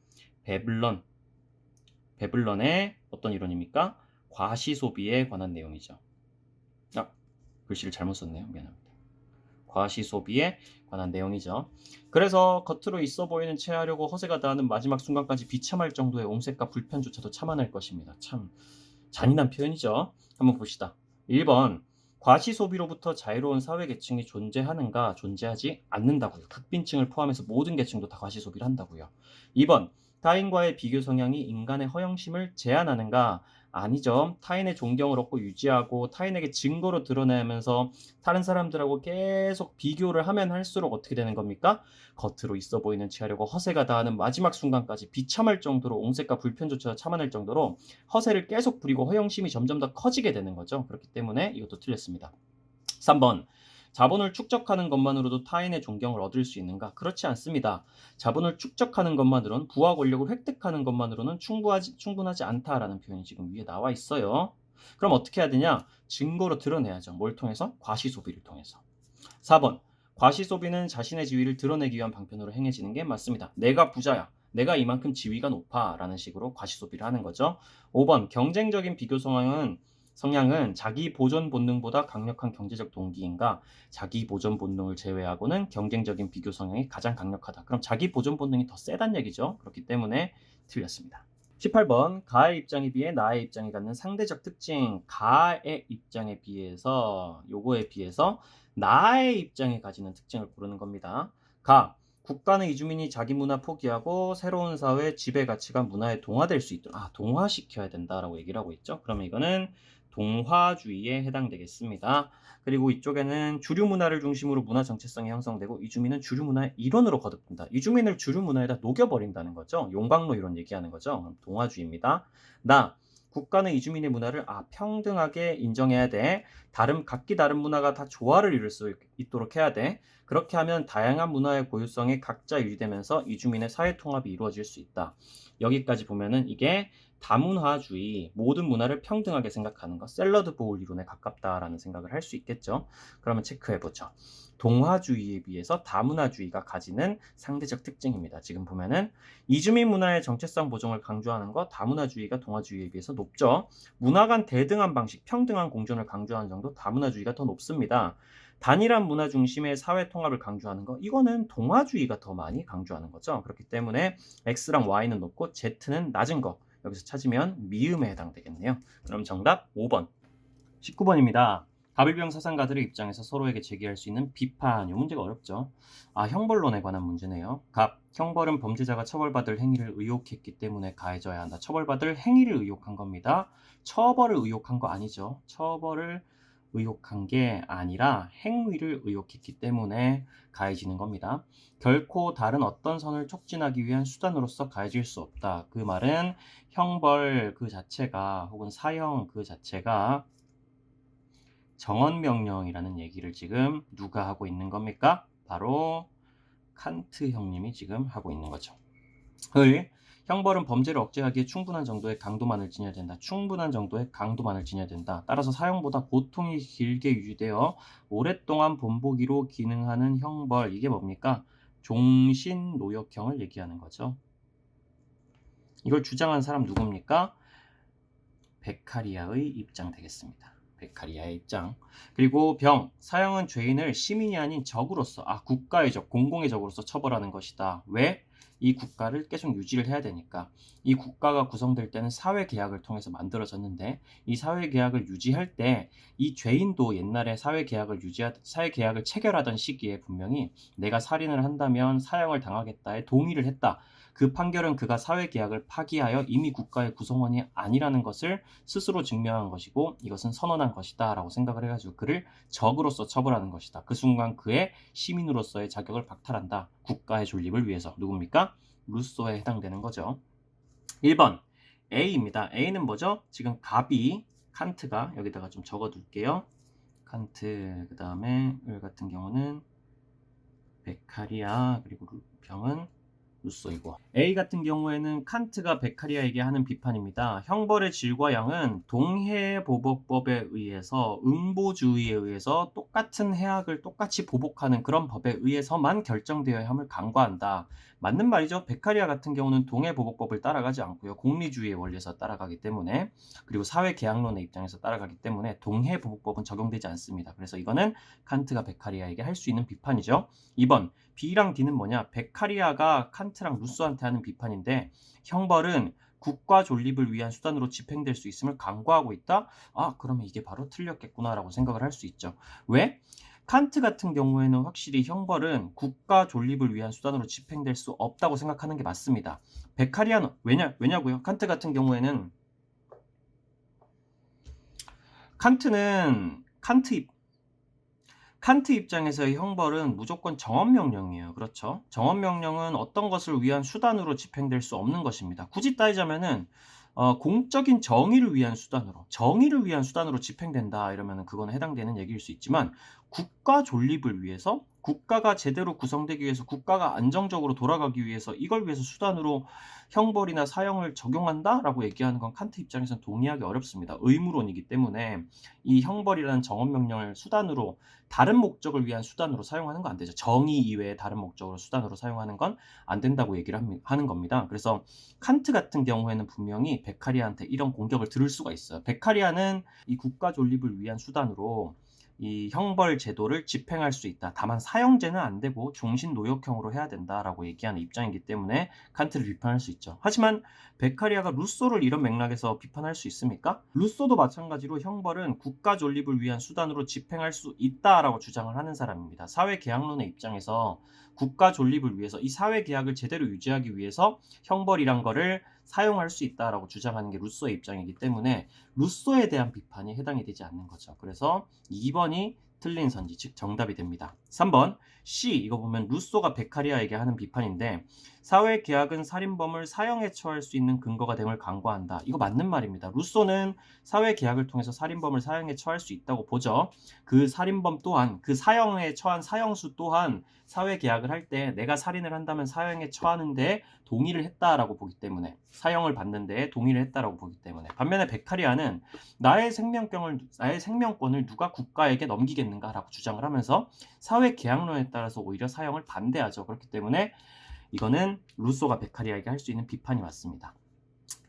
베블런의 어떤 이론입니까? 과시 소비에 관한 내용이죠. 글씨를 잘못 썼네요. 미안합니다. 과시 소비에 관한 내용이죠. 그래서 겉으로 있어 보이는 체하려고 허세가 다하는 마지막 순간까지 비참할 정도의 옹색과 불편조차도 참아낼 것입니다. 참 잔인한 표현이죠. 한번 봅시다. 1번 과시 소비로부터 자유로운 사회 계층이 존재하는가? 존재하지 않는다고요. 극빈층을 포함해서 모든 계층도 다 과시 소비를 한다고요. 2번 타인과의 비교 성향이 인간의 허영심을 제한하는가? 아니죠. 타인의 존경을 얻고 유지하고 타인에게 증거로 드러내면서 다른 사람들하고 계속 비교를 하면 할수록 어떻게 되는 겁니까? 겉으로 있어 보이는 체하려고 허세가 다하는 마지막 순간까지 비참할 정도로 옹색과 불편조차 참아낼 정도로 허세를 계속 부리고 허영심이 점점 더 커지게 되는 거죠. 그렇기 때문에 이것도 틀렸습니다. 3번 자본을 축적하는 것만으로도 타인의 존경을 얻을 수 있는가? 그렇지 않습니다. 자본을 축적하는 것만으로는, 부와 권력을 획득하는 것만으로는 충분하지 않다라는 표현이 지금 위에 나와 있어요. 그럼 어떻게 해야 되냐? 증거로 드러내야죠. 뭘 통해서? 과시소비를 통해서. 4번 과시소비는 자신의 지위를 드러내기 위한 방편으로 행해지는 게 맞습니다. 내가 부자야, 내가 이만큼 지위가 높아 라는 식으로 과시소비를 하는 거죠. 5번 경쟁적인 비교 성향은 자기 보존 본능보다 강력한 경제적 동기인가? 자기 보존 본능을 제외하고는 경쟁적인 비교 성향이 가장 강력하다. 그럼 자기 보존 본능이 더 세단 얘기죠. 그렇기 때문에 틀렸습니다. 18번 가의 입장에 비해 나의 입장이 갖는 상대적 특징. 가의 입장에 비해서, 요거에 비해서 나의 입장에 가지는 특징을 고르는 겁니다. 국가는 이주민이 자기 문화 포기하고 새로운 사회 지배 가치가 문화에 동화될 수 있도록 동화시켜야 된다라고 얘기를 하고 있죠. 그러면 이거는 동화주의에 해당되겠습니다. 그리고 이쪽에는 주류 문화를 중심으로 문화 정체성이 형성되고 이주민은 주류 문화의 일원으로 거듭된다. 이주민을 주류 문화에다 녹여버린다는 거죠. 용광로 이론 얘기하는 거죠. 동화주의입니다. 국가는 이주민의 문화를 평등하게 인정해야 돼. 각기 다른 문화가 다 조화를 이룰 수 있도록 해야 돼. 그렇게 하면 다양한 문화의 고유성이 각자 유지되면서 이주민의 사회 통합이 이루어질 수 있다. 여기까지 보면은 이게 다문화주의, 모든 문화를 평등하게 생각하는 것, 샐러드 보울 이론에 가깝다라는 생각을 할 수 있겠죠. 그러면 체크해보죠. 동화주의에 비해서 다문화주의가 가지는 상대적 특징입니다. 지금 보면은 이주민 문화의 정체성 보존을 강조하는 것, 다문화주의가 동화주의에 비해서 높죠. 문화 간 대등한 방식, 평등한 공존을 강조하는 정도, 다문화주의가 더 높습니다. 단일한 문화 중심의 사회 통합을 강조하는 것, 이거는 동화주의가 더 많이 강조하는 거죠. 그렇기 때문에 X랑 Y는 높고 Z는 낮은 거, 여기서 찾으면 미음에 해당되겠네요. 그럼 정답 5번. 19번입니다. 가불병 사상가들의 입장에서 서로에게 제기할 수 있는 비판. 이 문제가 어렵죠. 형벌론에 관한 문제네요. 형벌은 범죄자가 처벌받을 행위를 의혹했기 때문에 가해져야 한다. 처벌받을 행위를 의혹한 겁니다. 처벌을 의혹한 거 아니죠. 처벌을 의혹한 게 아니라 행위를 의혹했기 때문에 가해지는 겁니다. 결코 다른 어떤 선을 촉진하기 위한 수단으로서 가해질 수 없다. 그 말은 형벌 그 자체가, 혹은 사형 그 자체가 정언명령이라는 얘기를 지금 누가 하고 있는 겁니까? 바로 칸트 형님이 지금 하고 있는 거죠. 형벌은 범죄를 억제하기에 충분한 정도의 강도만을 지녀야 된다. 충분한 정도의 강도만을 지녀야 된다. 따라서 사형보다 보통이 길게 유지되어 오랫동안 본보기로 기능하는 형벌, 이게 뭡니까? 종신노역형을 얘기하는 거죠. 이걸 주장한 사람 누굽니까? 베카리아의 입장 되겠습니다. 베카리아의 입장. 그리고 사형은 죄인을 시민이 아닌 적으로서, 국가의 적, 공공의 적으로서 처벌하는 것이다. 왜? 이 국가를 계속 유지를 해야 되니까. 이 국가가 구성될 때는 사회계약을 통해서 만들어졌는데, 이 사회계약을 유지할 때 이 죄인도 옛날에 사회계약을 체결하던 시기에 분명히 내가 살인을 한다면 사형을 당하겠다에 동의를 했다. 그 판결은 그가 사회계약을 파기하여 이미 국가의 구성원이 아니라는 것을 스스로 증명한 것이고, 이것은 선언한 것이다 라고 생각을 해가지고 그를 적으로서 처벌하는 것이다. 그 순간 그의 시민으로서의 자격을 박탈한다. 국가의 존립을 위해서. 누굽니까? 루소에 해당되는 거죠. 1번 A입니다. A는 뭐죠? 지금 칸트가 여기다가 좀 적어둘게요. 칸트, 그 다음에 을 같은 경우는 베카리아, 그리고 병은 루소이고. A 같은 경우에는 칸트가 베카리아에게 하는 비판입니다. 형벌의 질과 양은 동해보복법에 의해서, 응보주의에 의해서 똑같은 해악을 똑같이 보복하는 그런 법에 의해서만 결정되어야 함을 간과한다. 맞는 말이죠. 베카리아 같은 경우는 동해보복법을 따라가지 않고요. 공리주의의 원리에서 따라가기 때문에, 그리고 사회계약론의 입장에서 따라가기 때문에 동해보복법은 적용되지 않습니다. 그래서 이거는 칸트가 베카리아에게 할 수 있는 비판이죠. 2번 B랑 D는 뭐냐? 베카리아가 칸트랑 루소한테 하는 비판인데, 형벌은 국가 존립을 위한 수단으로 집행될 수 있음을 간과하고 있다? 그러면 이게 바로 틀렸겠구나라고 생각을 할 수 있죠. 왜? 칸트 같은 경우에는 확실히 형벌은 국가 존립을 위한 수단으로 집행될 수 없다고 생각하는 게 맞습니다. 베카리아는 왜냐고요? 칸트 같은 경우에는 칸트 입장에서의 형벌은 무조건 정언명령이에요. 그렇죠? 정언명령은 어떤 것을 위한 수단으로 집행될 수 없는 것입니다. 굳이 따지자면은 공적인 정의를 위한 수단으로 집행된다 이러면 그거는 해당되는 얘기일 수 있지만, 국가 존립을 위해서, 국가가 제대로 구성되기 위해서, 국가가 안정적으로 돌아가기 위해서, 이걸 위해서 수단으로 형벌이나 사형을 적용한다라고 얘기하는 건 칸트 입장에서는 동의하기 어렵습니다. 의무론이기 때문에 이 형벌이라는 정언명령을 수단으로, 다른 목적을 위한 수단으로 사용하는 거 안 되죠. 정의 이외의 다른 목적으로 수단으로 사용하는 건 안 된다고 얘기를 하는 겁니다. 그래서 칸트 같은 경우에는 분명히 베카리아한테 이런 공격을 들을 수가 있어요. 베카리아는 이 국가 존립을 위한 수단으로 이 형벌 제도를 집행할 수 있다. 다만 사형제는 안 되고 종신노역형으로 해야 된다라고 얘기하는 입장이기 때문에 칸트를 비판할 수 있죠. 하지만 베카리아가 루소를 이런 맥락에서 비판할 수 있습니까? 루소도 마찬가지로 형벌은 국가 존립을 위한 수단으로 집행할 수 있다라고 주장을 하는 사람입니다. 사회계약론의 입장에서 국가 존립을 위해서, 이 사회계약을 제대로 유지하기 위해서 형벌이란 거를 사용할 수 있다라고 주장하는 게 루소의 입장이기 때문에 루소에 대한 비판이 해당이 되지 않는 거죠. 그래서 2번이 틀린 선지, 즉 정답이 됩니다. 3번 C, 이거 보면 루소가 베카리아에게 하는 비판인데, 사회계약은 살인범을 사형에 처할 수 있는 근거가 됨을 간과한다. 이거 맞는 말입니다. 루소는 사회계약을 통해서 살인범을 사형에 처할 수 있다고 보죠. 그 살인범 또한, 그 사형에 처한 사형수 또한 사회계약을 할 때 내가 살인을 한다면 사형에 처하는데 동의를 했다라고 보기 때문에, 사형을 받는 데 동의를 했다라고 보기 때문에. 반면에 베카리아는 나의 생명권을 누가 국가에게 넘기겠는가라고 주장을 하면서 사회계약론에 따라서 오히려 사형을 반대하죠. 그렇기 때문에 이거는 루소가 베카리아에게 할 수 있는 비판이 맞습니다.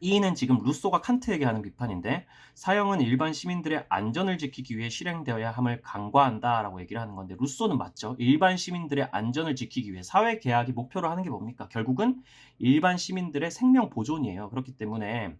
2는 지금 루소가 칸트에게 하는 비판인데, 사형은 일반 시민들의 안전을 지키기 위해 실행되어야 함을 간과한다라고 얘기를 하는 건데, 루소는 맞죠. 일반 시민들의 안전을 지키기 위해, 사회계약이 목표로 하는 게 뭡니까? 결국은 일반 시민들의 생명 보존이에요. 그렇기 때문에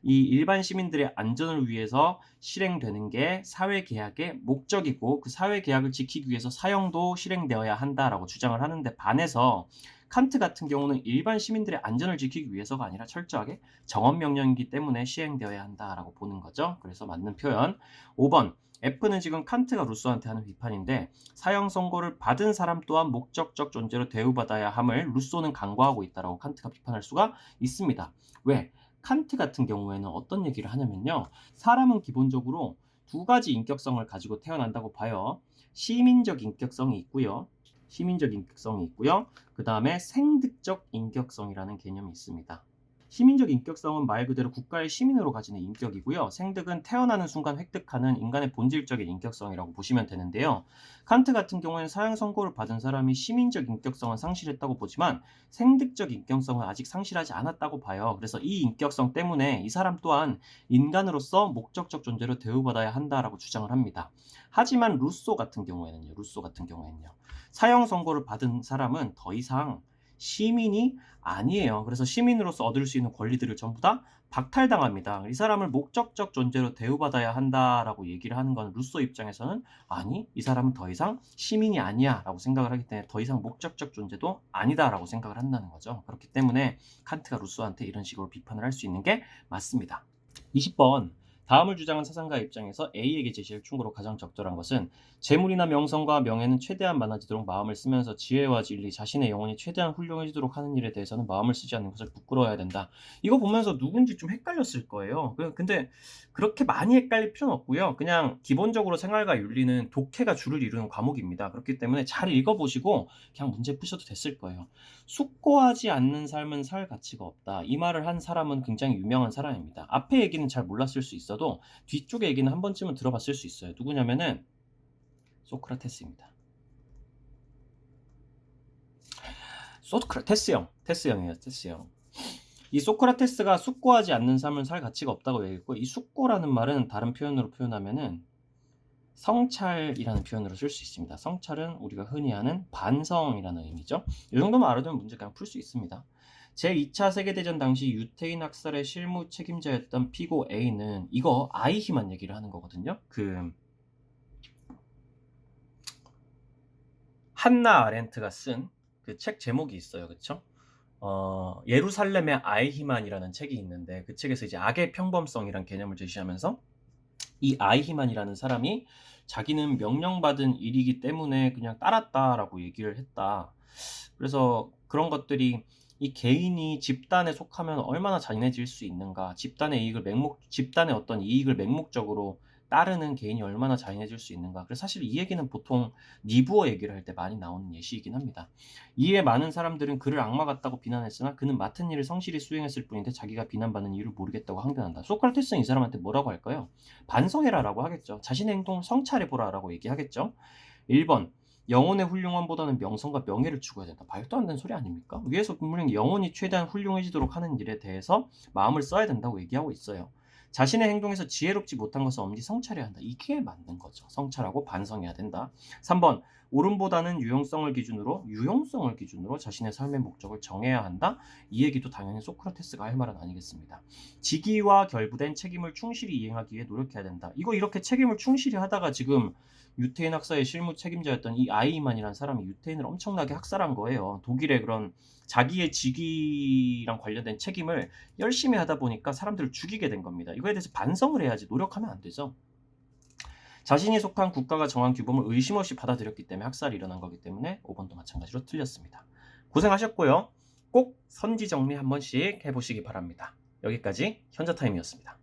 이 일반 시민들의 안전을 위해서 실행되는 게 사회계약의 목적이고, 그 사회계약을 지키기 위해서 사형도 실행되어야 한다라고 주장을 하는데, 반해서 칸트 같은 경우는 일반 시민들의 안전을 지키기 위해서가 아니라 철저하게 정언명령이기 때문에 시행되어야 한다라고 보는 거죠. 그래서 맞는 표현 5번. F는 지금 칸트가 루소한테 하는 비판인데, 사형 선고를 받은 사람 또한 목적적 존재로 대우받아야 함을 루소는 간과하고 있다라고 칸트가 비판할 수가 있습니다. 왜? 칸트 같은 경우에는 어떤 얘기를 하냐면요, 사람은 기본적으로 두 가지 인격성을 가지고 태어난다고 봐요. 시민적 인격성이 있고요. 시민적 인격성이 있고요. 그 다음에 생득적 인격성이라는 개념이 있습니다. 시민적 인격성은 말 그대로 국가의 시민으로 가지는 인격이고요. 생득은 태어나는 순간 획득하는 인간의 본질적인 인격성이라고 보시면 되는데요. 칸트 같은 경우에는 사형 선고를 받은 사람이 시민적 인격성은 상실했다고 보지만 생득적 인격성은 아직 상실하지 않았다고 봐요. 그래서 이 인격성 때문에 이 사람 또한 인간으로서 목적적 존재로 대우받아야 한다라고 주장을 합니다. 하지만 루소 같은 경우에는요. 사형 선고를 받은 사람은 더 이상 시민이 아니에요. 그래서 시민으로서 얻을 수 있는 권리들을 전부 다 박탈당합니다. 이 사람을 목적적 존재로 대우받아야 한다라고 얘기를 하는 건 루소 입장에서는 아니, 이 사람은 더 이상 시민이 아니야 라고 생각을 하기 때문에 더 이상 목적적 존재도 아니다 라고 생각을 한다는 거죠. 그렇기 때문에 칸트가 루소한테 이런 식으로 비판을 할 수 있는 게 맞습니다. 20번. 다음을 주장한 사상가의 입장에서 A에게 제시할 충고로 가장 적절한 것은 재물이나 명성과 명예는 최대한 많아지도록 마음을 쓰면서 지혜와 진리, 자신의 영혼이 최대한 훌륭해지도록 하는 일에 대해서는 마음을 쓰지 않는 것을 부끄러워해야 된다. 이거 보면서 누군지 좀 헷갈렸을 거예요. 근데 그렇게 많이 헷갈릴 필요는 없고요. 그냥 기본적으로 생활과 윤리는 독해가 주를 이루는 과목입니다. 그렇기 때문에 잘 읽어보시고 그냥 문제 푸셔도 됐을 거예요. 숙고하지 않는 삶은 살 가치가 없다. 이 말을 한 사람은 굉장히 유명한 사람입니다. 앞에 얘기는 잘 몰랐을 수 있어도 뒤쪽의 얘기는 한 번쯤은 들어봤을 수 있어요. 누구냐면은 소크라테스입니다. 테스형이에요. 이 소크라테스가 숙고하지 않는 삶은 살 가치가 없다고 얘기했고, 이 숙고라는 말은 다른 표현으로 표현하면은 성찰이라는 표현으로 쓸 수 있습니다. 성찰은 우리가 흔히 하는 반성이라는 의미죠. 이 정도만 알아두면 문제 그냥 풀 수 있습니다. 제2차 세계대전 당시 유태인 학살의 실무 책임자였던 피고 A는 이거 아이히만 얘기를 하는 거거든요. 한나 아렌트가 쓴 그 책 제목이 있어요. 그쵸? 예루살렘의 아이히만이라는 책이 있는데 그 책에서 이제 악의 평범성이란 개념을 제시하면서 이 아이히만이라는 사람이 자기는 명령받은 일이기 때문에 그냥 따랐다라고 얘기를 했다. 그래서 그런 것들이 이 개인이 집단에 속하면 얼마나 잔인해질 수 있는가, 집단의 어떤 이익을 맹목적으로 따르는 개인이 얼마나 잔인해질 수 있는가. 그래서 사실 이 얘기는 보통 니부어 얘기를 할 때 많이 나오는 예시이긴 합니다. 이에 많은 사람들은 그를 악마 같다고 비난했으나 그는 맡은 일을 성실히 수행했을 뿐인데 자기가 비난받는 이유를 모르겠다고 항변한다. 소크라테스는 이 사람한테 뭐라고 할까요? 반성해라라고 하겠죠. 자신의 행동 성찰해보라라고 얘기하겠죠. 1번. 영혼의 훌륭함보다는 명성과 명예를 추구해야 된다. 말도 안 되는 소리 아닙니까? 위에서 분명히 영혼이 최대한 훌륭해지도록 하는 일에 대해서 마음을 써야 된다고 얘기하고 있어요. 자신의 행동에서 지혜롭지 못한 것을 엄지 성찰해야 한다. 이게 맞는 거죠. 성찰하고 반성해야 된다. 3번. 옳음보다는 유용성을 기준으로 자신의 삶의 목적을 정해야 한다. 이 얘기도 당연히 소크라테스가 할 말은 아니겠습니다. 직위와 결부된 책임을 충실히 이행하기 위해 노력해야 된다. 이거 이렇게 책임을 충실히 하다가 지금 유태인 학사의 실무 책임자였던 이 아이히만이라는 사람이 유태인을 엄청나게 학살한 거예요. 독일의 그런 자기의 직위랑 관련된 책임을 열심히 하다 보니까 사람들을 죽이게 된 겁니다. 이거에 대해서 반성을 해야지 노력하면 안 되죠. 자신이 속한 국가가 정한 규범을 의심 없이 받아들였기 때문에 학살이 일어난 거기 때문에 5번도 마찬가지로 틀렸습니다. 고생하셨고요. 꼭 선지 정리 한 번씩 해보시기 바랍니다. 여기까지 현자타임이었습니다.